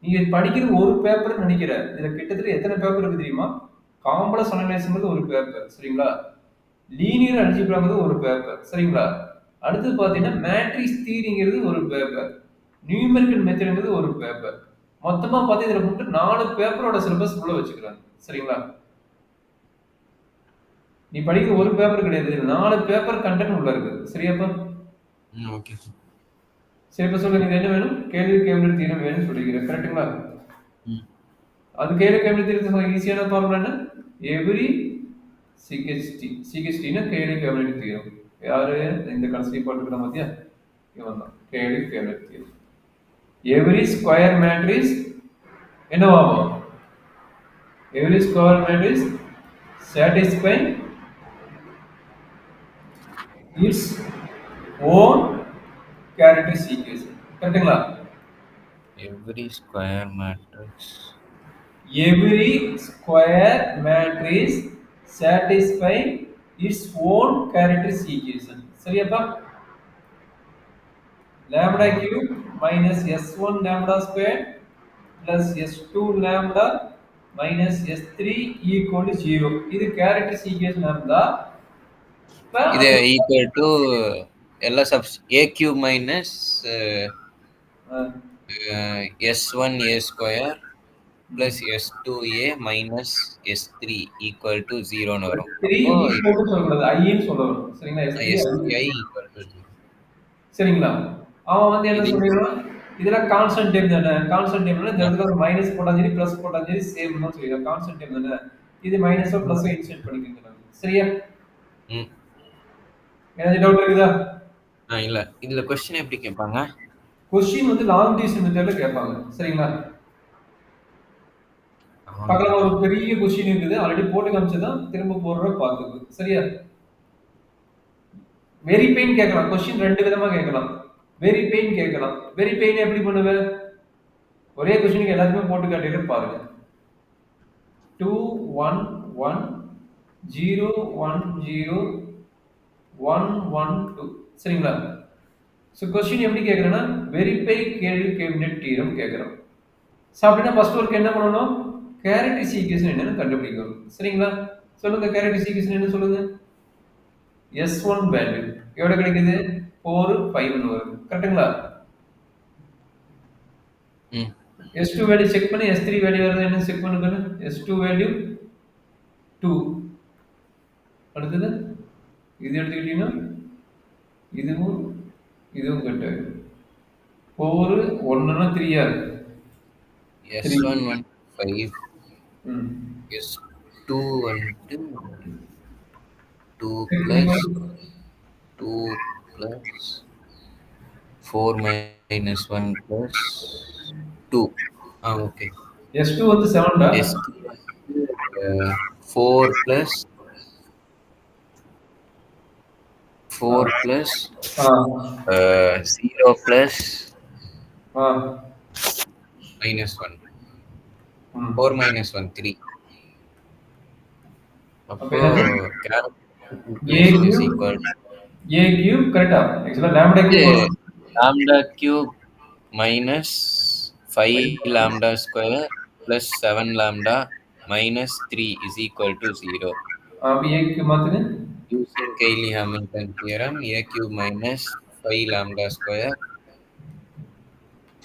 நீங்க படிக்கிறது ஒரு பேப்பர் நினைக்கிற இதுல கிட்டத்தட்ட எத்தனை பேப்பர் இருக்கு தெரியுமா காம்ப்ளெக்ஸ் அனலைசிஸ்ங்கிறது ஒரு பேப்பர் சரிங்களா லீனியர் அல்ஜிப்ராங்கிறது ஒரு பேப்பர் சரிங்களா அடுத்து பாத்தீங்கன்னா மேட்ரிக்ஸ் தியரிங்கிறது ஒரு பேப்பர் நியூமெரிக்கல் மெத்தட்ங்கிறது ஒரு பேப்பர் மொத்தமா பார்த்தா இதுல மட்டும் 4 பேப்பரோட சிலபஸ் உள்ள வச்சுக்கிறாங்க சரிங்களா நீ படிக்கிற ஒரு பேப்பர் கிடையாது இதுல 4 பேப்பர் கண்டென்ட் உள்ள இருக்குது சரியாப்பா ஓகே சார். சரி இப்ப சொல்லுங்க இது என்ன வேணும் கேள்வி கேபிள் தீரம் வேணும்னு சொல்லிக்கிறேன் கரெக்ட்டுங்களா அது கேள்வி கேபிள் தீரத்துக்கு ஈஸியான ஃபார்முலா என்ன எவ்ரி சிகெஸ்டினா கேள்வி கேபிள் தீரம் யாரு இந்த கடைசி போட்டுக்கிற மத்தியா இவன் தான் கேள்வி கேபிள் தீரம் எவ்ரி ஸ்கொயர் மேட்ரிக்ஸ் என்னவாகும் every square matrix satisfy its own characteristic equation கரெக்ட்டுங்களா every square matrix every square matrix satisfy its own characteristic equation சரியாப்பா lambda cube minus s1 lambda square plus s2 lambda minus s3 equal to 0 இது characteristic equation இருந்தா இது equal to எல்லா சப்ஸ் a cube minus s1 a square plus s2a minus s3 equal to 0ன்னு வரும். 3 அப்போ equal to சொல்லக்கூடாது ஐன்னு சொல்லணும் சரிங்களா STI ஈக்குவல் டு 0. சரிங்களா அவன் வந்து என்ன இது சொல்லிடுவான் இதெல்லாம் கான்ஸ்டன்ட் டைம் தானே கான்ஸ்டன்ட் டைம்ல இந்த இடத்துல ஒரு மைனஸ் போட்டாலும் சரி பிளஸ் போட்டாலும் சரி சேம் தான் சொல்லிடுவான் கான்ஸ்டன்ட் டைம் தானே இது மைனஸோ பிளஸோ இன்செர்ட் பண்ணிக்கோங்க சரியா ம் ஏதாச்சும் டவுட் இருக்குதா இல்ல இதுல கொஸ்டின் எப்படி கேட்பாங்க? கொஸ்டின் வந்து லாங் டிவிஷன் மெத்தட்ல கேட்பாங்க. சரிங்களா? பக்கத்துல ஒரு பெரிய கொஸ்டின் இருக்குது. ஆல்ரெடி போட்டு காமிச்சதான் திரும்ப போடுற பார்த்துக்கு. சரியா? வெரி பெயின் கேட்கலாம். கொஸ்டின் 2 விதமா கேட்கலாம். வெரி பெயின் கேட்கலாம். வெரி பெயின் எப்படி பண்ணுவ? ஒரே கொஸ்டினுக்கு எல்லாத்தையுமே போட்டு காட்டிட்டு பாருங்க. 2 1 1 0 1 0 1 1 2 சரிங்களா? ஸோ கொஸ்டின் எப்படி கேட்குறேன்னா வெரிஃபை கேள்வி கேபினெட் தீரம் கேட்குறோம். ஸோ அப்படின்னா ஃபர்ஸ்ட் ஒர்க் என்ன பண்ணணும்? கேரக்டரிஸ்டிக் ஈக்குவேஷன் என்னன்னு கண்டுபிடிக்கணும். சரிங்களா? சொல்லுங்க கேரக்டரிஸ்டிக் ஈக்குவேஷன் என்ன சொல்லுங்க? S1 வேல்யூ எவ்வளவு கிடைக்குது? 4 5 வருது. கரெக்ட்டுங்களா? S2 வேல்யூ செக் பண்ணி S3 வேல்யூ வருது என்ன செக் பண்ணுங்க. S2 value 2. அடுத்தது இது எடுத்துக்கிட்டீங்கன்னா இதுவும் இதுவும் கட் ஆயிடும். 4 1னா 3 S1 வந்து 5, ம். S2 வந்து 2 plus 2 plus 4 minus 1 plus 2. Okay. S2 வந்து 7 டா. S2 4 plus 0 plus minus 1. 4 minus 1 3. அப்போ A cube A cube கரெக்ட்டா? ஆக்சுவலா lambda cube lambda cube minus 5 lambda square plus 7 lambda minus 3 is equal to 0. அப்ப A cube மாத்துங்க. Using Cayley-Hamilton theorem, A cube minus 5 lambda square.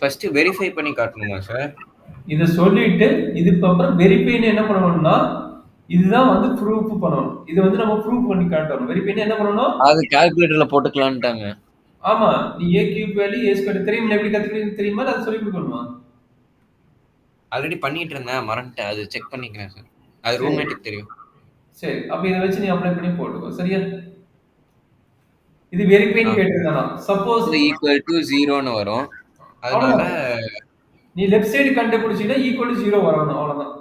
First verify பண்ணி காட்டணுமா sir? இத சொல்லிட்டு இதுக்கு அப்புறம் வெரிஃபைன்னு என்ன பண்ணணும்னா இதுதான் வந்து ப்ரூஃப் பண்ணணும். இது வந்து நம்ம ப்ரூஃப் பண்ணி காட்டணும். வெரிஃபைன்னு என்ன பண்ணணும்? அது கால்குலேட்டர்ல போட்டுக்கலாம்ட்டாங்க. ஆமா. நீ A cube value A square தெரியுமா எப்படி கத்துக்கிறீங்க தெரியுமா? அது சொல்லி கொடுக்கணுமா? ஆல்ரெடி பண்ணிட்டு இருந்தேன் மறந்துட்டேன். அது செக் பண்ணிக்கிறேன் சார். அது ரூம்மேட்டுக்கு தெரியும். சரி. அப்ப இத வச்சு நீ அப்ளை பண்ணி போட்டுக்கோ. சரியா? இது வெரிஃபைன்னு கேட்டிருந்தானா சப்போஸ் ஈக்குவல் டு 0ன்னு வரும். அதனால நீ லெஃப்ட் சைடு கண்டுபிடிச்சீனா ஈக்குவல் டு 0 வரணும் அவ்வளவுதான்.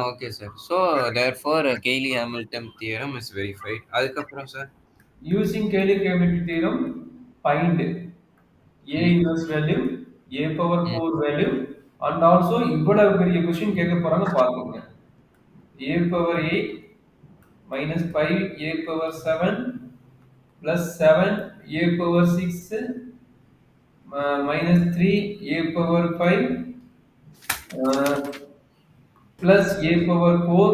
Okay sir. So therefore Cayley-Hamilton theorem is verified. அதுக்கப்புறம் sir using Cayley-Hamilton theorem find A inverse value A power 4 value and also இவ்வளவு பெரிய கொஸ்டின் கேட்க போறாங்க பாருங்க. A power 8 minus 5 A power 7 plus 7 A power 6 minus 3 A power 5 plus A power 4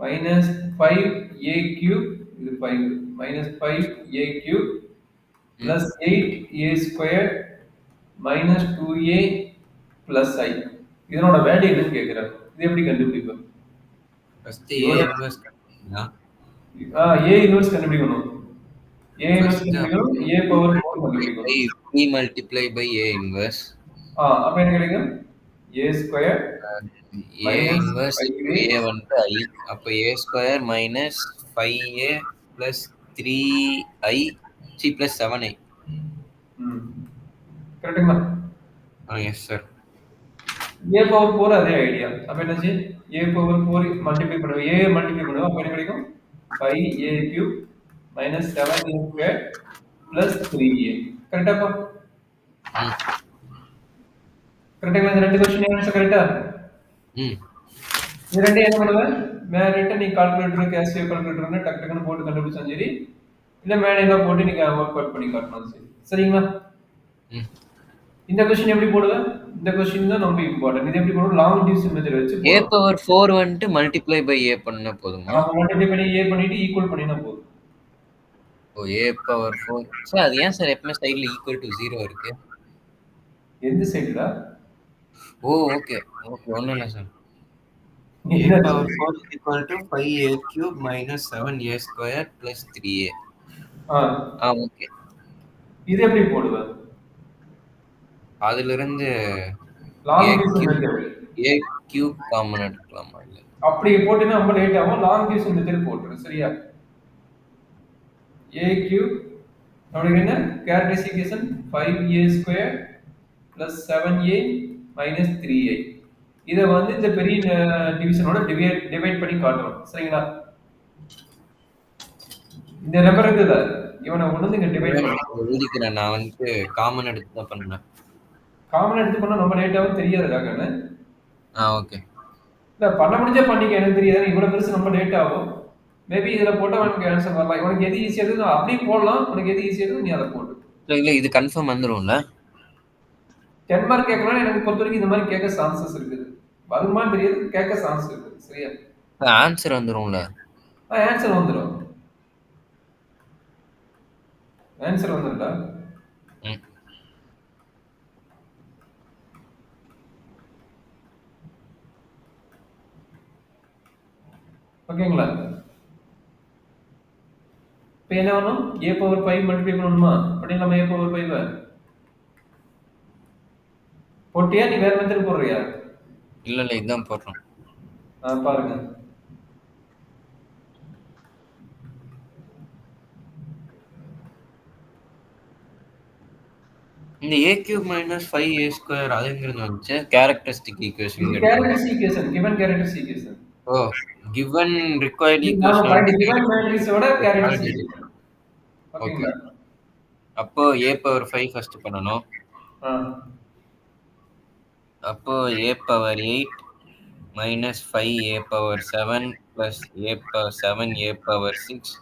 minus 5 A cube இது 5 minus 5 A cube plus 8 A square minus 2A plus I இதனோட value என்னன்னு கேக்குறாரு. இது எப்படி கண்டுபிடிப்போம்? ஃபர்ஸ்ட் A இன்வெர்ஸ் கண்டுபிடிக்கலாம். A inverse கண்டுபிடிக்கணும். A inverse கண்டுபிடிக்கணும். A பவர் 4 கண்டுபிடிக்கணும். B multiply by A inverse. அப்ப என்ன கிடைக்கும்? A square A inverse A வந்து I. அப்ப A square minus 5A plus 3I plus 7I. கரெக்ட்டுங்களா? Yes sir. A பவர் 4 அதே ஐடியா. அப்ப என்னாச்சு? A பவர் 4 மல்டிப்ளை பண்ணுவோம். A மல்டிப்ளை பண்ணுவோம். அப்ப என்ன கிடைக்கும்? 5A cube minus 7A square plus 3A. கரெக்டாப்பா? கரெக்ட்டுங்களா? இந்த ரெண்டு क्वेश्चन ஆன்சர் கரெக்ட்டா? இது ரெண்டையும் என்ன பண்ணுவேன்? மேலே நீ கால்குலேட்டர் கேசியோ கால்குலேட்டர்னு டக் டக்குன்னு போட்டு கண்டுபிடிச்சா சரி. இல்ல மேலே எல்லாம் போட்டு நீங்க ஒர்க் அவுட் பண்ணி காட்டணும் சரி. சரிங்களா? இந்த क्वेश्चन எப்படி போடுவேன்? இந்த क्वेश्चन தான் ரொம்ப இம்பார்ட்டன்ட். இது எப்படி போடுவோம்? லாங் டிவிஷன் மெத்தட் வச்சு A power 4 வந்து மல்டிப்ளை பை A பண்ணா போதுமா? மல்டிப்ளை பண்ணி A பண்ணிட்டு ஈக்குவல் பண்ணினா போதும். ஓ A power 4. சார் அது ஏன் சார் எப்பவுமே சைடுல ஈக்குவல் டு 0 இருக்கு? எந்த சைடுடா? ஓ ஓகே. ஓகே ஒண்ணும் இல்ல sir. A power 4 is equal to 5A cube minus 7A square plus 3A. Okay. இது எப்படி போடுவேன்? அதுல இருந்து A cube காமன் எடுக்கலாமா இல்ல? அப்படி போட்டுனா ரொம்ப லேட் ஆகும். லாங் டிவிஷன் மெத்தட் போட்டுரு சரியா? A cube நம்மளுக்கு என்ன characteristic equation 5a square plus 7a minus 3a. இதை வந்து இந்த பெரிய டிவிஷனோட டிவைட் பண்ணி காட்டணும். சரிங்களா? இந்த நம்பர் இருக்குல்ல, இவனை கொண்டு வந்து இங்க டிவைட் பண்ணணும். எழுதிக்கிறேன். நான் வந்து காமன் எடுத்து தான் பண்ணேன். காமன் எடுத்து பண்ணா ரொம்ப லேட்டாகவும் தெரியாதுடா கண்ணு. ஓகே. இல்ல பண்ண முடிஞ்சா பண்ணிக்க, எனக்கு தெரியாது. இவ்வளவு பெருசு ரொம்ப லேட் ஆகும். மேபி இதுல போட்டா உனக்கு ஆன்சர் வரலாம். உனக்கு எது ஈஸியா இருக்கு அப்படியும் போடலாம். உனக்கு எது ஈஸியா இருக்கு நீ அதை போடு. இல்ல இது கன்ஃபார்ம் வந்துரும்ல? 10 மார்க் கேட்கலாம். எனக்கு பொறுத்த வரைக்கும் இந்த மாதிரி கேட்க சான்சஸ் இருக்குது. வருமானு தெரியாது, கேட்க சான்ஸ் இருக்குது. சரியா? ஆன்சர் வந்துரும்ல? ஆன்சர் வந்துடும். ஆன்சர் வந்துருடா. ஓகேங்களா? இப்போ என்ன வேணும்? a பவர் 5 மல்டிப்ளை பண்ணணுமா? பண்ணிடலாமா a பவர் 5? போட்டியா நீ வேற மெத்தட் போடுறியா? இல்ல இதுதான் போடுறோம். பாருங்க. இந்த a cube minus 5a square அது எங்க இருந்து வந்துச்சு? Characteristic equation. Characteristic equation, given characteristic equation. given required நாம equation. given matrixோட characteristic equation. Okay. அப்போ a power 5 ஃபர்ஸ்ட் பண்ணனும். அப்போ a power 8 minus 5a power 7 plus a power 7a power 6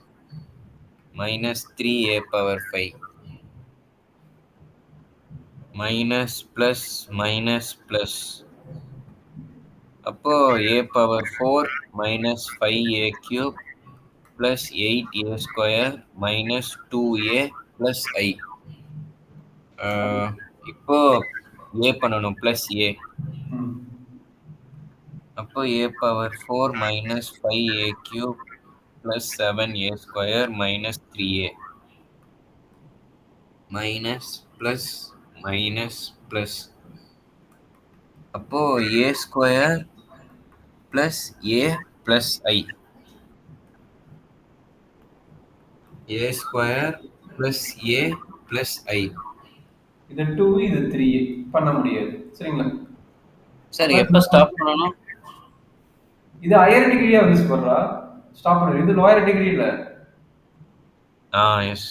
minus 3a power 5 minus plus minus plus. அப்போ a power 4 minus 5a cube plus 8a square minus 2a plus I. இப்போ a பண்ணனும் plus a. அப்போ a power 4 minus 5a cube plus 7a square minus 3a minus plus minus plus. அப்போ a square plus a plus I. a square plus a plus I. இது 2 இது 3 பண்ண முடியாது. சரிங்களா? சரி எப்ப ஸ்டாப் பண்ணனும்? இது ஹையர் டிகிரியா வந்து சொல்றா. ஸ்டாப் பண்ணு. இது லோயர் டிகிரி இல்ல. எஸ்.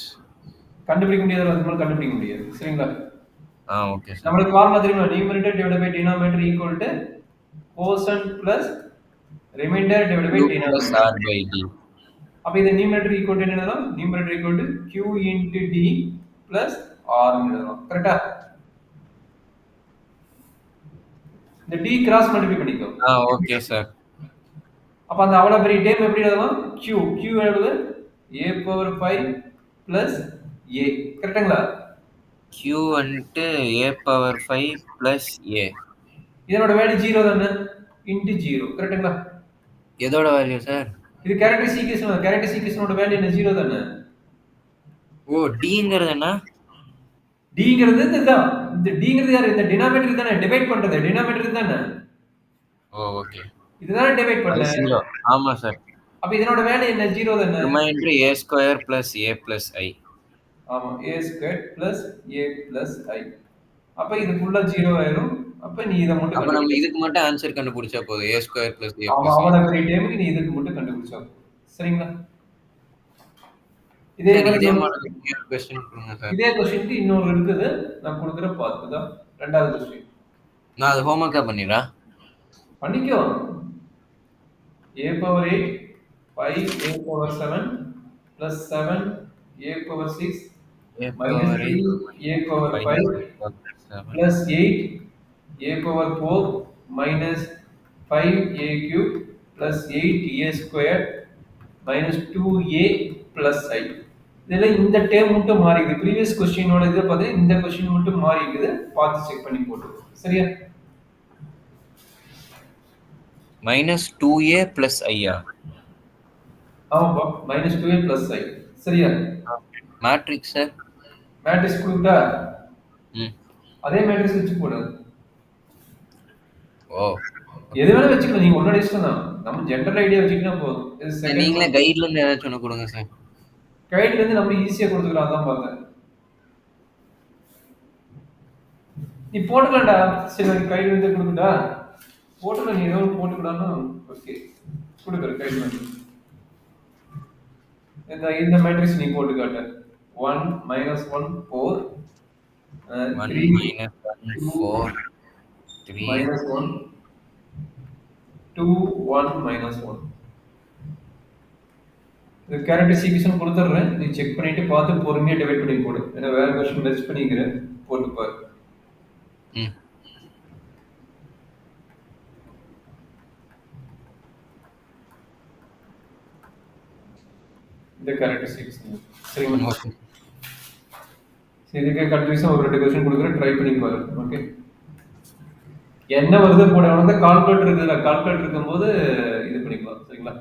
கண்டுபிடிக்க முடியாதது வந்து கண்டுபிடிக்க முடியாது. சரிங்களா? Okay sir. நமக்கு ஃபார்முலா தெரியுமா? Numerator divided by denominator equal to quotient plus remainder divided by denominator r by d. அப்ப இது நியூமரேட்டர் ஈக்குவல் டு என்னன்னா numerator equal to q into d plus r ன்னு எழுதலாம். கரெக்ட்டா? இந்த d கிராஸ் மல்டிப்ளை பண்ணிக்கோ. Okay sir. அப்ப அந்த அவ்வளவு பெரிய டேர்ம் எப்படி எழுதலாம்? q எழுது a பவர் 5 plus a. கரெக்ட்டுங்களா? q வந்து a power 5 plus a. இதனோட வேல்யூ 0 தானே? into 0. கரெக்ட்டுங்களா? எதோட வேல்யூ சார்? இது கேரக்டரிஸ்டிக் ஈக்குவேஷன். கேரக்டரிஸ்டிக் ஈக்குவேஷனோட வேல்யூ என்ன? 0 தானே? dங்கிறது என்ன? dங்கிறது இதுதான். இந்த dங்கிறது யாரு? இந்த டினாமினேட்டர் தானே டிவைட் பண்றது. டினாமினேட்டர் தானே? ஓகே. இதுதானே டிவைட் பண்ணல. 0. ஆமா சார். அப்ப இதனோட வேல்யூ என்ன? 0 தானே? Remainder a square plus a plus I. ஆமா a squared plus a plus I. அப்ப இது ஃபுல்லா 0 ஆயிரும். அப்ப நீ இத மட்டும் அப்ப நம்ம இதுக்கு மட்டும் ஆன்சர் கண்டுபிடிச்சா போதும். a square plus a plus ஆமா அவ்வளவு பெரிய டேர்முக்கு நீ இதுக்கு மட்டும் கண்டுபிடிச்சா போதும். சரிங்களா? இதே மாதிரி क्वेश्चन கொடுங்க சார். இதே क्वेश्चनக்கு இன்னொரு இருக்குது. நான் கொடுக்கிற பாத்துதா. இரண்டாவது क्वेश्चन. நான் அது ஹோம்வொர்க்கா பண்ணிரா? பண்ணிக்கோ. a power 8 5 a power 7 plus 7 a power 6 minus 3 a power 5 plus 8 a power 4 minus 5 a cube plus 8 a square minus 2a plus I. இதில் இந்த டேர்ம் மட்டும் மாறி இருக்குது. ப்ரீவியஸ் கொஸ்டினோட இதை பார்த்து இந்த கொஸ்டின் மட்டும் மாறி இருக்குது. பார்த்து செக் பண்ணி போட்டு. சரியா? minus 2a plus I. ஆமாப்பா minus 2a plus I. சரியா? Matrix sir. மேட்ரிக்ஸ் கொடுத்தா அதே மேட்ரிக்ஸ் வச்சு போடு. எது வேணா வச்சுக்கலாம். நீங்க ஒன்னோட இஷ்டம் தான். நம்ம ஜெனரல் ஐடியா வச்சுக்கிட்டா போதும். நீங்களே கைட்ல இருந்து ஏதாச்சும் ஒன்று கொடுங்க சார். கைட்ல இருந்து நம்ம ஈஸியா கொடுத்துக்கலாம். அதான் பார்த்தேன். நீ போட்டுக்கலாம்டா. சரி உனக்கு கைடு வந்து கொடுக்குதா? போட்டுக்கலாம், நீ ஏதோ ஒன்று போட்டுக்கலாம்னு. ஓகே, கொடுக்குற கைடு வந்து இந்த மேட்ரிக்ஸ் நீ போட்டு காட்டு. 1 -1 4 1 3 minus 1 2 4 3 -1 2 1 -1. இந்த கேரக்டரிஸ்டிக் ஈக்குவேஷன் கொடுத்துட்றேன், நீ செக் பண்ணிட்டு பார்த்து பொறுமையா டிவைட் பண்ணி போடு. ஏன்னா வேற கொஸ்டின் டெஸ்ட் பண்ணிக்கிறேன், போட்டு பாரு. ம் இந்த கேரக்டரிஸ்டிக் ஈக்குவேஷன் சரிங்களா? ஓகே. சரி, இதுக்கே கண்டினியூஸாக ஒரு 2 கொஸ்டின் கொடுக்குறேன், ட்ரை பண்ணி பாரு. ஓகே, என்ன வருது போட வந்து கால்குலேட்டர் இருக்குதுல்ல, கால்குலேட்டர் இருக்கும்போது இது பண்ணிக்கலாம் சரிங்களா?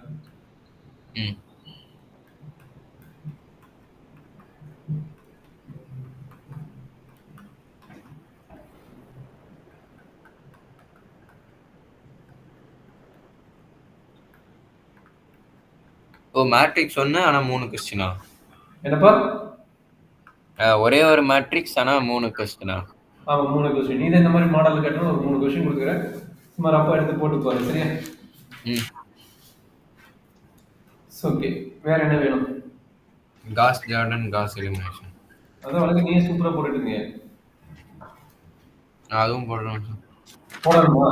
ம் ஓ மேட்ரிக்ஸ் ஒன்று ஆனால் 3 கொஸ்டினா? என்னப்பா? ஒரே ஒரு மேட்ரிக்ஸ் ஆனால் 3 கொஸ்டினா? ஆமாம், 3 கொஸ்டின். நீ தான் இந்த மாதிரி மாடல் கேட்டணும், ஒரு 3 கொஸ்டின் கொடுக்குறேன், சும்மா ரப்பா எடுத்து போட்டு பாரு சரியா? ம் ஓகே, வேற என்ன வேணும்? Cos Jordan Gauss elimination. அதான் வழக்கு நீயே சூப்பராக போட்டுட்டு இருந்தீங்க. அதுவும் போடுறோம் சார். போடணுமா?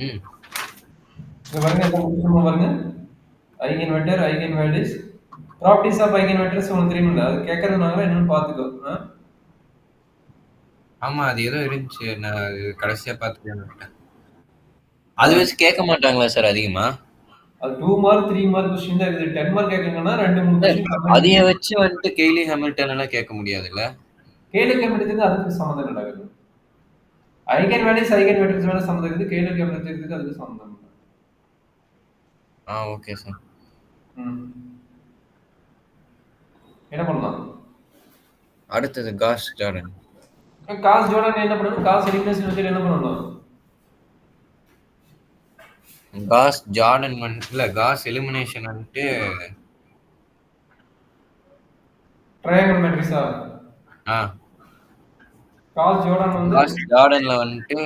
ம் இங்க பாருங்க, இந்த முக்கியமா பாருங்க, eigen vector, eigen values, properties of eigen vectors உங்களுக்கு தெரியுமில்ல, அது கேட்கறதுனால என்னன்னு பார்த்துக்கோ. ஆமாம், அது ஏதோ இருந்துச்சு, நான் அது கடைசியாக பார்த்துட்டு அது வச்சு கேட்க மாட்டாங்களா சார் அதிகமாக? அது 2 மார்க் 3 மார்க் கொஸ்டின் தான் இருக்குது. 10 மார்க் கேட்கணும்னா 2 3 கொஸ்டின் அதைய வச்சு வந்துட்டு கெய்லி ஹாமில்டன் எல்லாம் கேட்க முடியாதுல்ல? கேள்வி கேட்கறதுக்கு அதுக்கு சம்மந்தம் கிடையாது. ஐகன் வேல்யூஸ் ஐகன் வெக்டர்ஸ் வேலை சம்மந்தம் இருக்குது, கேள்வி கேட்கறதுக்கு அதுக்கு சம்மந்தம் இல்லை. Okay sir. ம், என்ன பண்ணலாம்? அடுத்தது காஸ் ஜார்டன். காசு ஜோர்டன் என்ன பண்ணணும்? காசு எலிமினேஷன் மெத்தட் என்ன பண்ணணும்? காஸ் ஜார்டன் வந்துட்டு இல்லை, காஸ் எலிமினேஷன் வந்துட்டு ட்ரையாங்கிள் மேட்ரிக்ஸா? ஆ காசு ஜோர்டன் வந்து காஸ் ஜார்டன்ல வந்துட்டு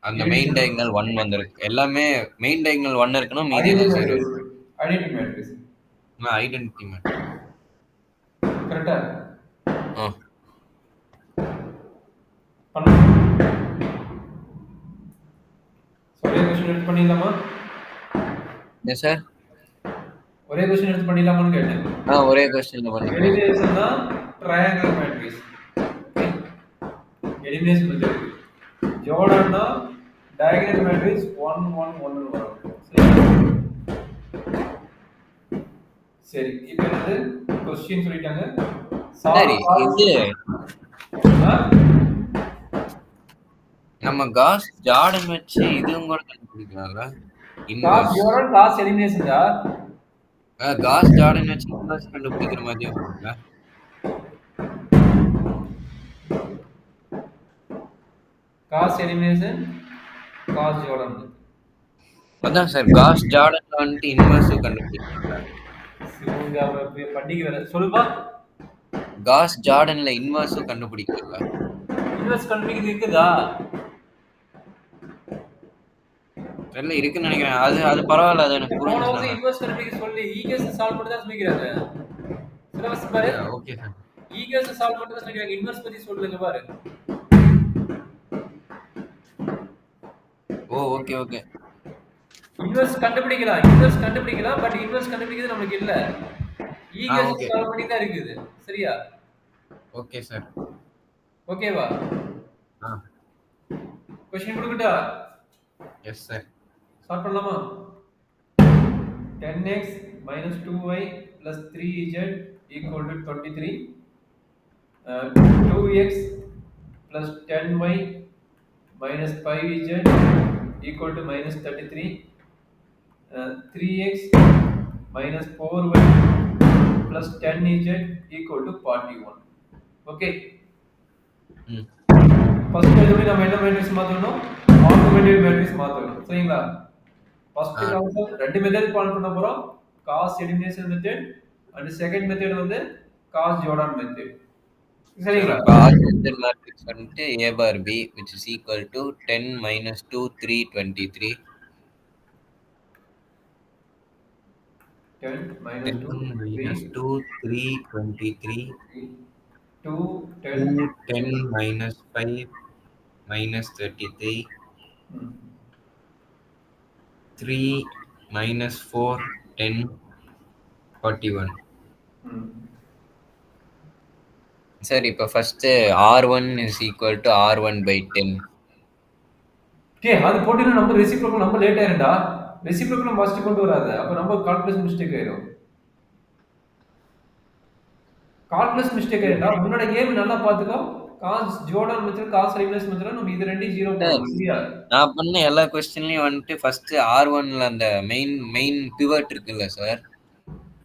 அந்த மெயின் டயகனல் 1 வந்திருக்கு. எல்லாமே மெயின் டயகனல் 1 இருக்கணும், மீதி எல்லாம் 0 இருக்கு. Identity matrix. Identity matrix. கரெக்டா? ஆ பண்ணு. ஒரே கொஸ்டின் எடுத்து பண்ணிடலாமா? என்ன சார்? ஒரே கொஸ்டின் எடுத்து பண்ணிடலாமான்னு கேட்டேன். ஒரே கொஸ்டின்ல பண்ணுங்க. எலிமினேஷன் தான் triangle matrix. Elimination method. Jordan தான் டயகனல் மேட்ரிக்ஸ் 1 1 1 வரும். சரி, இப்போ வந்து கொஸ்டின் சொல்லிட்டாங்க. சரி, இது நம்ம காஸ் ஜார்டன் வச்சு இதுவும் கூட கண்டுபிடிக்கலாம்ல? காஸ் ஜோர்டன் காஸ் எலிமினேஷன் தான். காஸ் ஜார்டன் வச்சு இன்வெர்ஸ் கண்டுபிடிக்கிற மாதிரி வரும்ல? Gauss elimination Gauss Jordan. அதான் சார், காஸ் ஜார்டன்ல வந்துட்டு இன்வெர்ஸ் கண்டுபிடிக்கலாம். பண்டிகை வேற சொல்லுப்பா. காஸ் ஜார்டன்ல இன்வெர்ஸ் கண்டுபிடிக்கல. இன்வெர்ஸ் கண்டுபிடிக்கிறது இருக்குதா? தெரியல, இருக்குன்னு நினைக்கிறேன். அது பரவாயில்ல, அது எனக்கு போன வருஷம் புரிஞ்சுச்சு. இன்வெர்ஸ் கண்டுபிடிக்க சொல்லி ஈக்குவேஷன் சால்வ் பண்ணி தான் சொல்லிக்கிறாங்க. சிலபஸ் பாரு. Okay sir. ஈக்குவேஷன் சால்வ் பண்ணி தான் சொல்லிக்கிறாங்க. இன்வெர்ஸ் பத்தி சொல்லுங்க பாரு. Okay okay. இன்வெர்ஸ் கண்டுபிடிக்கலாம், பட் இன்வெர்ஸ் கண்டுபிடிக்கிறது நமக்கு இல்ல. ஈக்குவேஷன் சால்வ் பண்ணி தான் இருக்குது. சரியா? Okay sir. ஓகேவா? क्वेश्चन கொடுக்கட்டா? Yes sir. ஸ்டார்ட் பண்ணலாமா? 10x minus 2y plus 3z equal to 23. 2x plus 10y minus 5z equal to minus 33. 3x minus 4y plus 10z equal to 41. Okay. First எடுத்து நம்ம என்ன மேட்ரிக்ஸ் மாத்தணும்? Augmented matrix மாத்தணும். சரிங்களா? First நம்ம ரெண்டு method follow பண்ண போறோம். Gauss elimination method and second method வந்து காஸ் ஜோர்டன் மெத்தட். சார் சரிங்களா? இப்போ ஆர்கனைசர் மேட்ரிக்ஸ் வந்துட்டு A bar B which is equal to 10 minus 2 3 23 10 minus 2 10 minus 3 2 3 23 3 2 10. 2 10 minus 5 minus 33 ம். 3 minus 4 10 41. ம். சார் இப்போ first R1 is equal to R1 by 10. அது போட்டீங்கன்னா நம்ம ரெசிப்ரோக்கல் நம்ம லேட் ஆயிரும்டா. ரெசிப்ரோக்கல் ஃபர்ஸ்ட் கொண்டு வராத. அப்ப நம்ம கால்குலேஷன் மிஸ்டேக் ஆயிரும். கால்குலஸ் மிஸ்டேக் ஆயிட்டா உன்னோட கேம் நல்லா பாத்துக்கோ. Gauss Jordan method Gauss reverse method நம்ம இது ரெண்டையும் ஜீரோ சார் பண்ணணும் சரியா? நான் பண்ண எல்லா கொஸ்டின்லயும் வந்துட்டு ஃபர்ஸ்ட் R1ல அந்த மெயின் மெயின் பிவட் இருக்குல்ல சார்.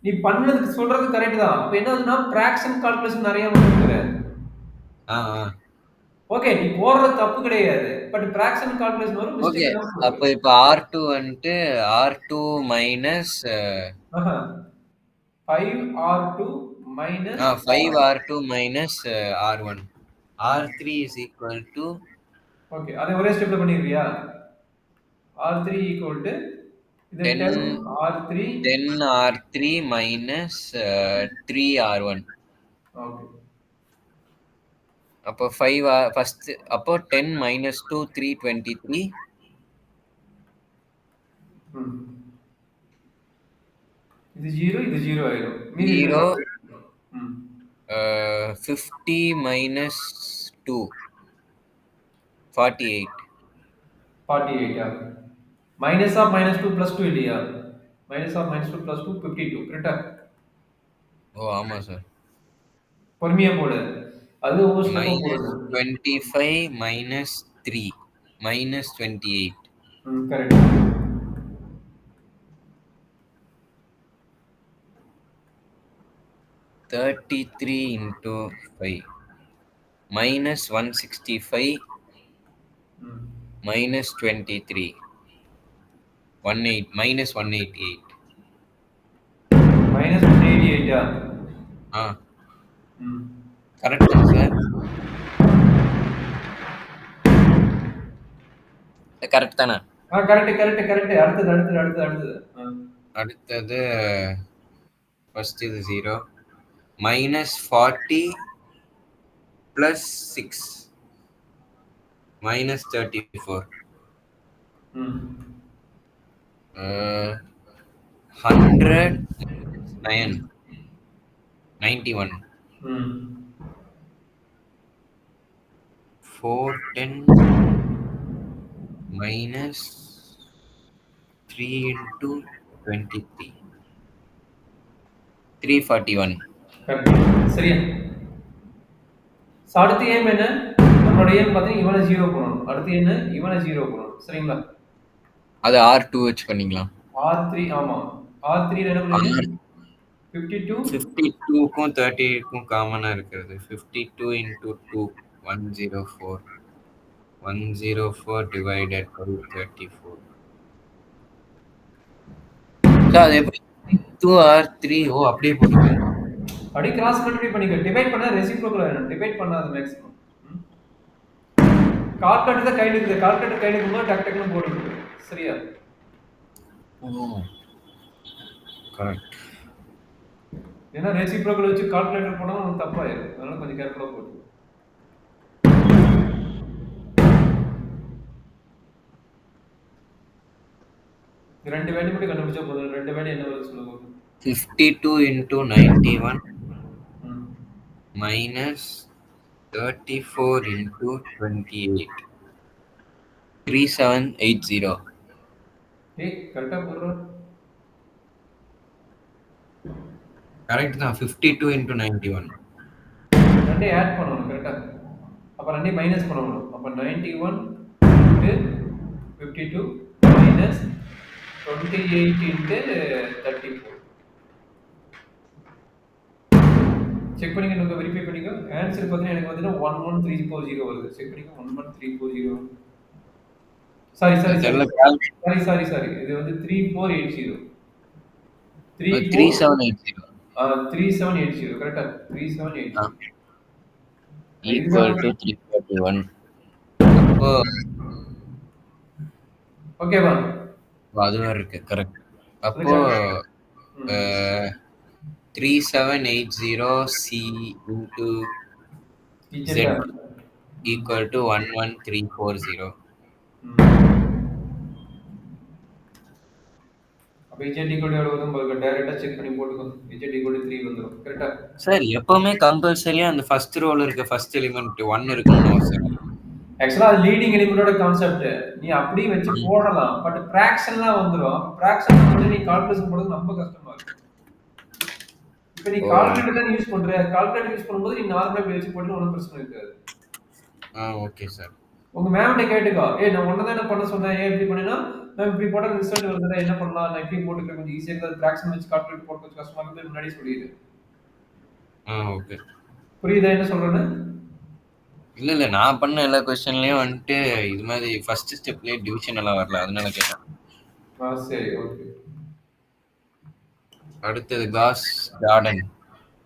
நீ பண்ணதுக்கு சொல்றது கரெக்ட் தான். அப்ப என்ன ஆகுதுன்னா பிராக்ஷன் கால்குலேஷன் நிறைய வந்துருக்குற. ஆ ஆ ஓகே நீ போடுறது தப்பு கிடையாது. பட் பிராக்ஷன் கால்குலேஷன் வரும் ஓகே. மிஸ்டேக் தான் அப்போ போகுது. இப்போ R2 வந்துட்டு R2 மைனஸ் ஆஹா 5R2 minus 5R2 minus R1. R3 is equal to okay அதை ஒரே ஸ்டெப்ல பண்ணிடுறியா? R3 equal to இது 10 10R3 10R3 minus 3R1. Okay. அப்போ 5 ஃபர்ஸ்ட் அப்போ 10 minus 2 323 ம். இது 0 இது 0 ஆயிடும். மீதி 0 ம். 50 minus 2 48. 48 minus of minus 2 plus 2 இல்லையா? minus of minus 2 plus 2 52 கரெக்டா? ஓ ஆமா சார். பொறுமையா போடு. அது ஒவ்வொரு ஸ்டெப்பா minus போடணும். 25 minus 3 minus 28. ம் கரெக்ட். 33 into 5 minus 165 ம். minus 23 18 minus 188. minus 188 ஆ ம். கரெக்டா சார்? கரெக்ட் தானே? கரெக்ட் கரெக்ட் கரெக்ட் அடுத்தது அடுத்தது அடுத்தது அடுத்தது அடுத்தது ஃபர்ஸ்ட் இது 0 minus 40 plus 6 minus 34 ம். 100 9 91 ம். 410 minus 3 into 23 341. கரெக்ட் சரியா? அடுத்து ஏம் என்ன? நம்மளோட ஏம் பார்த்தீங்கன்னா இவனை ஜீரோ பண்ணணும். அடுத்து என்ன? இவனை ஜீரோ பண்ணணும். சரிங்களா? அது R2 வச்சு பண்ணிக்கலாம். R3 ஆமா. R3 என்ன பண்ணுவீங்க? 52 52க்கும் 38க்கும் காமனா இருக்கிறது. 52 into 2 104 104 divided by 34. அது எப்படி 2 R3 ஓ அப்படியே போட்டுக்கோங்க. அப்படியே கிராஸ் மல்டிப்ளை பண்ணிக்க. டிவைட் பண்ணா ரெசிப்ரோக்கல் ஆயிடும். டிவைட் பண்ணாத மேக்ஸிமம். கால்குலேட்டர் தான் கையில இருக்குது. கால்குலேட்டர் கையில இருக்கும்போது டக் டக்குன்னு போட்டுருக்கு. சரியா? கரெக்ட். ஏன்னா ரெசிப்ரோக்கல் வச்சு கால்குலேட்டர் போனா உங்களுக்கு தப்பாயிரும். அதனால கொஞ்சம் கேர்ஃபுல்லா போட்டு. ரெண்டு வேல்யூ மட்டும் கண்டுபிடிச்சா போதும். ரெண்டு வேல்யூ என்ன வருது சொல்லுங்க. 52 into 91 ம். minus 34 into 28 3780. கரெக்டா போடுறோம். கரெக்ட் தான். 52 into 91 ரெண்டையும் ஆட் பண்ணணும் கரெக்டா? அப்ப ரெண்டையும் மைனஸ் பண்ணணும். அப்ப 91 into 52 minus 28 into 34. செக் பண்ணிக்க நீங்க வெரிஃபை பண்ணிக்கோ. ஆன்சர் பார்த்தீங்கன்னா எனக்கு வந்து 11340 வருது. செக் பண்ணிக்கோ 11340. Sorry sorry sorry sorry sorry sorry இது வந்து 3480. 3780. 3780 கரெக்டா? 3780. Equal to 341. அப்போ ஓகேவா? அதுவும் இருக்கு கரெக்ட். அப்போ அதுக்காக ம். 3780 into இஜெட்டா? z equal to 11340. அப்ப இஜெட் ஈக்குவல் எவ்வளவு வரும் பாருங்க. டைரக்டா செக் பண்ணி போட்டுக்கோ. இஜெட் ஈக்குவல் 3 வந்துரும். கரெக்ட்டா? சார் எப்பவுமே கம்பல்சரியா அந்த ஃபர்ஸ்ட் ரோல இருக்க ஃபர்ஸ்ட் எலிமெண்ட் 1 இருக்கணும்னு அவசியம் இல்ல. ஆக்சுவலா அது லீடிங் எலிமெண்டோட கான்செப்ட். நீ அப்படியே வச்சு ம். போடலாம். பட் ஃபிராக்ஷன்லாம் வந்துரும். அப்ப ஃபிராக்ஷன் வந்து நீ கால்குலேஷன் போடுறது ரொம்ப கஷ்டமா இருக்கும். இப்ப நீ ஓ கால்குலேட்டர் தான் யூஸ் பண்ற. கால்குலேட்டர் யூஸ் பண்ணும்போது நீ நார்மலா இப்படி வச்சு போட்டு ஒண்ணும் பிரச்சனை இருக்காது. Okay sir. உங்க மேம்கிட்ட கேட்டுக்கோ. ஏய் நான் உன்ன தானே பண்ண சொன்னேன். ஏன் இப்படி பண்ணினா? மேம் இப்படி போட்டா ரிசல்ட் வருதுடா. என்ன பண்ணலாம்? நான் இப்படி போட்டுக்கிறேன். கொஞ்சம் ஈஸியா இருக்காது. ஃபிராக்ஷன் வச்சு கால்குலேட் போட்டு கொஞ்சம் கஷ்டமா இருக்குது. முன்னாடி சொல்லிடு. ஓகே. புரியுதா என்ன சொல்றேன்னு? இல்ல நான் பண்ண எல்லா கொஸ்டின்லயும் வந்துட்டு இது மாதிரி ஃபர்ஸ்ட் ஸ்டெப்லயே டிவிஷன் எல்லாம் வரல, அதனால கேட்டேன். சரி ஓகே. அடுத்தது காஸ் ஜார்டன்.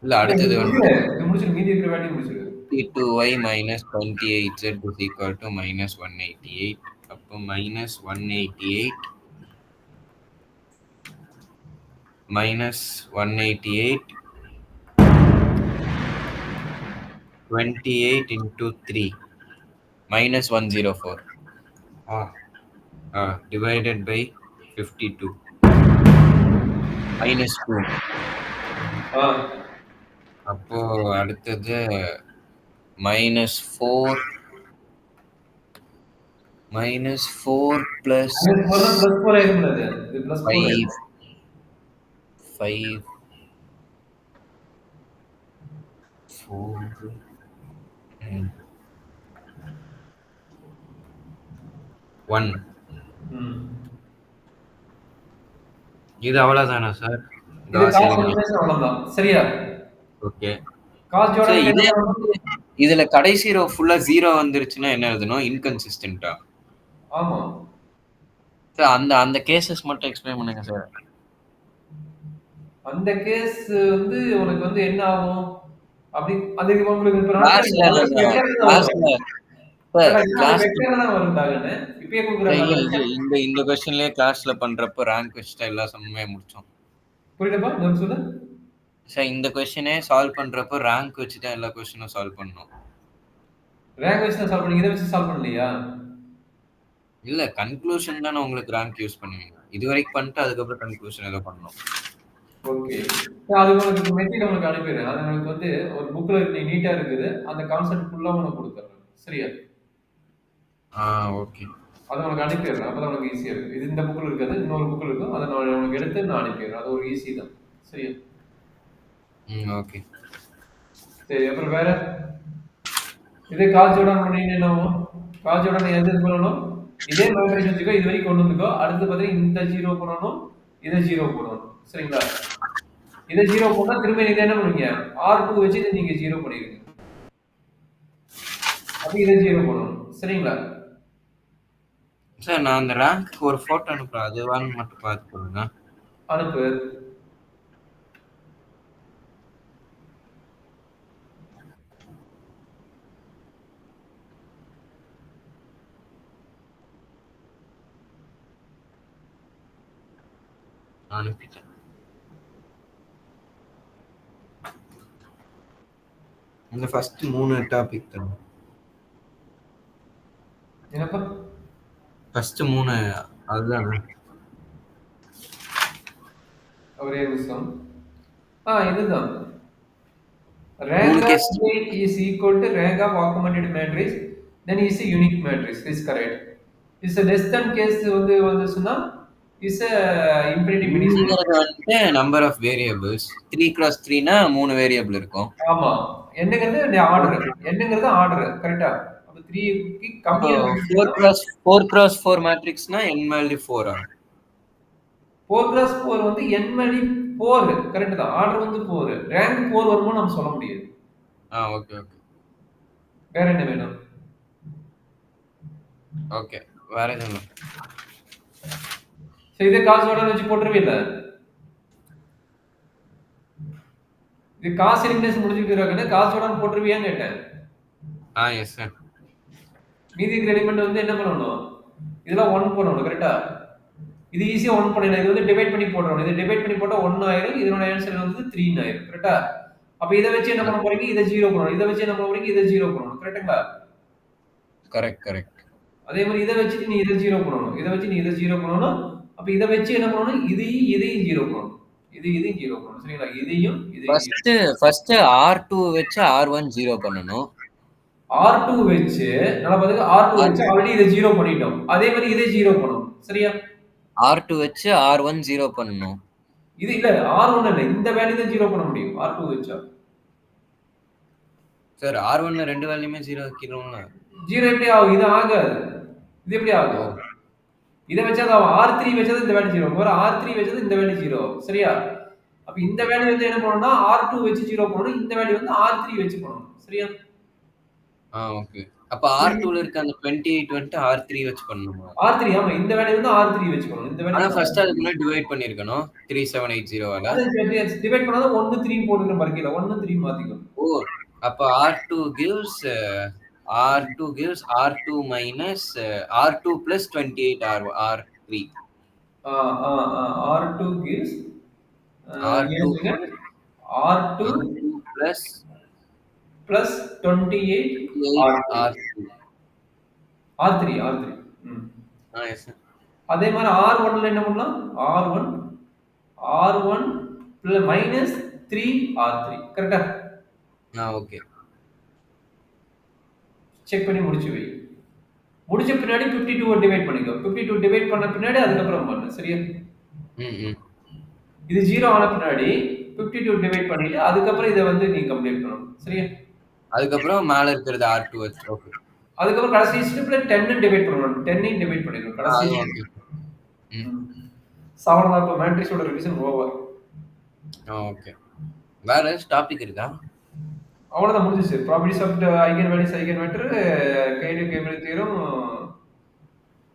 இல்ல அடுத்தது வந்து இது முடிச்சிரு. மீதி இருக்கிற வேலையை முடிச்சிரு. 52y minus 28z is equal to minus 188. அப்போ minus 188 minus 188 28 into 3 minus 104 divided by 52 minus 2. அப்போ அடுத்தது minus 4 plus +4 ஆயிரும்ல இது. இது +4 5 ஆயிரும். 5 4 1. இது அவ்வளவுதானா சார்? இது காஸ் காஸ் எலிமினேஷன். எலிமினேஷன் அவ்வளவுதான். சரியா? Okay cos sir. ஜோர்டன் இதே என்ன வந்து இதுல கடைசி ரோ ஃபுல்லா 0 வந்துருச்சுன்னா என்ன எழுதணும்? இன்கன்சிஸ்டன்ட்டா? ஆமா. சார் அந்த அந்த கேसेस மட்டும் எக்ஸ்பிளைன் பண்ணுங்க சார். அந்த கேஸ் வந்து உனக்கு வந்து என்ன ஆகும்? அப்படி அதுக்கு உங்களுக்கு இப்ப கிளாஸ்ல கிளாஸ்ல சார் கிளாஸ் வெக்டர்ல தான் வரும் டாகன்னு. இப்பயே இல்ல குடுக்குறாங்க. இல்ல இந்த கொஸ்டின்லயே கிளாஸ்ல பண்றப்ப ரேங்க் வச்சுட்டா எல்லா சம்மே முடிச்சோம். புரியலப்பா? இன்னொரு சொல்லு. சார் இந்த கொஸ்டினே சால்வ் பண்றப்ப ரேங்க் வச்சு தான் எல்லா கொஸ்டினும் சால்வ் பண்ணோம். ரேங்க் வச்சு தான் சால்வ் பண்ணீங்க. இதை வச்சு சால்வ் பண்ணலையா? இல்ல கன்க்ளூஷன் தானே உங்களுக்கு ரேங்க் யூஸ் பண்ணுவீங்க. இது வரைக்கும் பண்ணிட்டு அதுக்கப்புறம் கன்க்ளூஷன் ஏதோ பண்ணணும். ஓகே. அது உங்களுக்கு மெட்டீரியல் உங்களுக்கு அனுப்பிடுறேன். அது உங்களுக்கு வந்து ஒரு புக்ல நீட்டா இருக்குது. அந்த கான்செப்ட் ஃபுல்லா உனக்கு கொடுத்துறேன். சரியா? ஓகே. அதை உனக்கு அனுப்பிடுறேன். அப்பதான் உனக்கு ஈஸியா இருக்கு. இது இந்த புக்ல இருக்காது. இன்னொரு புக்ல இருக்கும். அதை நான் உனக்கு எடுத்து நான் அனுப்பிடுறேன். அது ஒரு ஈஸி தான். சரியா? ஓகே. சரி அப்புறம் வேற இதே காஸ் ஜோர்டன் பண்ணீங்கன்னா என்ன ஆகும்? காஸ் ஜோர்டன் எது பண்ணணும்? இதே மேட்ரிக்ஸ் வச்சுக்கோ. இது வரைக்கும் கொண்டு வந்துக்கோ. அடுத்து பார்த்தீங்கன்னா இந்த 0 போடணும். இதை 0 போடணும். சரிங்களா? இதை 0 போட்டா திரும்ப நீங்க என்ன பண்ணுவீங்க? R2 வச்சு இதை நீங்க 0 பண்ணிடுங்க. அப்ப இதை 0 போடணும். சரிங்களா? சார் நான் அந்த ரேங்க் ஒரு போட்டோ அனுப்புறேன். அது வாங்க மட்டும் பார்த்து கொடுங்க. அனுப்பு. அனுப்பிட்டேன். இந்த ஃபர்ஸ்ட் 3 டாபிக் தான். என்னப்பா? ஃபர்ஸ்ட் 3 அதுதான். ஒரே நிமிஷம். இதுதான். Rank of weight is equal to rank of augmented matrix. Then is a unique matrix. Is correct. Is a less than case வந்து வந்துச்சுன்னா is a infinity matrix. இங்கிறது வந்து நம்பர் ஆஃப் வேரியபிள்ஸ் 3x3னா 3 வேரியபிள் இருக்கும். ஆமா. என்னங்கிறது ஆர்டர். என்னங்கிறது order. கரெக்ட்டா? அப்ப 3 க்கு கம்மியா 4x4 மேட்ரிக்ஸ்னா n வேல்யூ 4 4x4 வந்து n மணி 4 கரெக்ட் தான். ஆர்டர் வந்து 4. ரேங்க் 4 வருமோ நம்ம சொல்ல முடியாது. Okay okay. வேற என்ன வேணும்? ஓகே. வேற என்ன? சரி இதே காசு ஓட வச்சு போட்டுருவீல்ல? இது காசு எலிமினேஷன் முடிஞ்சிருக்காங்கன்னு காசு ஓட போட்டுருவியான்னு கேட்டேன். Yes sir. மீதி இருக்கிற எலிமெண்ட் வந்து என்ன பண்ணணும், இதெல்லாம் 1 பண்ணணும். கரெக்டா? இது ஈஸியா 1 பண்ணிடலாம். இது வந்து டிவைட் பண்ணி போட்டுறணும். இது டிவைட் பண்ணி போட்டா 1 ஆயிரும். இதனோட ஆன்சர் வந்து 3 ஆயிரும். கரெக்டா? அப்ப இத வச்சு என்ன பண்ண போறீங்க, இத 0 பண்ணணும். இத வச்சு என்ன பண்ண போறீங்க, இத 0 பண்ணணும். கரெக்ட்டுங்களா? Correct correct. அதே மாதிரி இத வச்சுட்டு நீ இத 0 பண்ணணும். இத வச்சு நீ இத 0 பண்ணணும். அப்ப இத வச்சு என்ன பண்ணணும், இதையும் 0 பண்ணணும். இதையும் 0 பண்ணணும். சரிங்களா? இதையும் 0. ஃபர்ஸ்ட் R2 வச்சு R1 0 பண்ணணும். R2 வச்சு நல்லா பாத்துக்க, R2 வச்சு ஆல்ரெடி இத 0 பண்ணிட்டோம். அதே மாதிரி இதை 0 பண்ணணும். சரியா? R2 வச்சு R1 0 பண்ணணும். இது இல்ல, R1 இல்ல. இந்த வேல்யூ தான் 0 பண்ண முடியும். R2 வச்சா. சார் R1ல ரெண்டு வேல்யூமே 0 வைக்கிறோம்ல. 0 எப்படி ஆகும்? இது ஆகாது. இது எப்படி ஆகும்? இத வச்சா தான் R3 வச்சது இந்த வேல்யூ 0. வேற R3 வச்சது இந்த வேல்யூ 0. சரியா? அப்ப இந்த வேல்யூ வந்து என்ன பண்ணனும்னா R2 வச்சு 0 பண்ணனும். இந்த வேல்யூ வந்து R3 வச்சு பண்ணனும். சரியா? ஓகே. அப்ப R2ல இருக்க அந்த 28 வந்துட்டு R3 வச்சு பண்ணணுமா? R3 ஆமா. இந்த வேல்யூ வந்து R3 வச்சு பண்ணனும். இந்த வேல்யூ ஆனா ஃபர்ஸ்ட் அதுக்கு முன்னாடி டிவைட் பண்ணிருக்கணும். 3780 அது டிவைட் பண்ணாத 1 3 போட்டுக்கிற மாதிரி கீழ 1 3 மாத்திக்கோ. அப்ப R2 gives R2 minus R2 plus 28 R3. R2 gives R2 plus 28 R3. R3. Yes sir. அதே மாதிரி R1ல என்ன பண்ணலாம்? R1 minus 3 R3. கரெக்டா? ஓகே. செக் பண்ணி முடிச்சு வை. முடிச்ச பின்னாடி 52 டிவைட் பண்ணிக்கோ. 52 டிவைட் பண்ண பின்னாடி அதுக்கப்புறம் பண்ணு. சரியா? இது 0 ஆன பின்னாடி 52 டிவைட் பண்ணிட்டு அதுக்கப்புறம் இத வந்து நீ கம்ப்ளீட் பண்ணணும். சரியா? அதுக்கப்புறம் மேல இருக்கிறது R2 வச்சு. ஓகே. அதுக்கப்புறம் கடைசி ஸ்டெப்ல 10 டிவைட் பண்ணணும். 10 டிவைட் பண்ணிக்கணும். கடைசி ஓகே. சவணதா இப்ப மேட்ரிக்ஸோட ரிவிஷன் ஓவர். ஓகே. வேற டாபிக் இருக்கா? அவ்வளவுதான் முடிஞ்சிச்சு. Properties of eigen values, eigen vector, guide cable theorem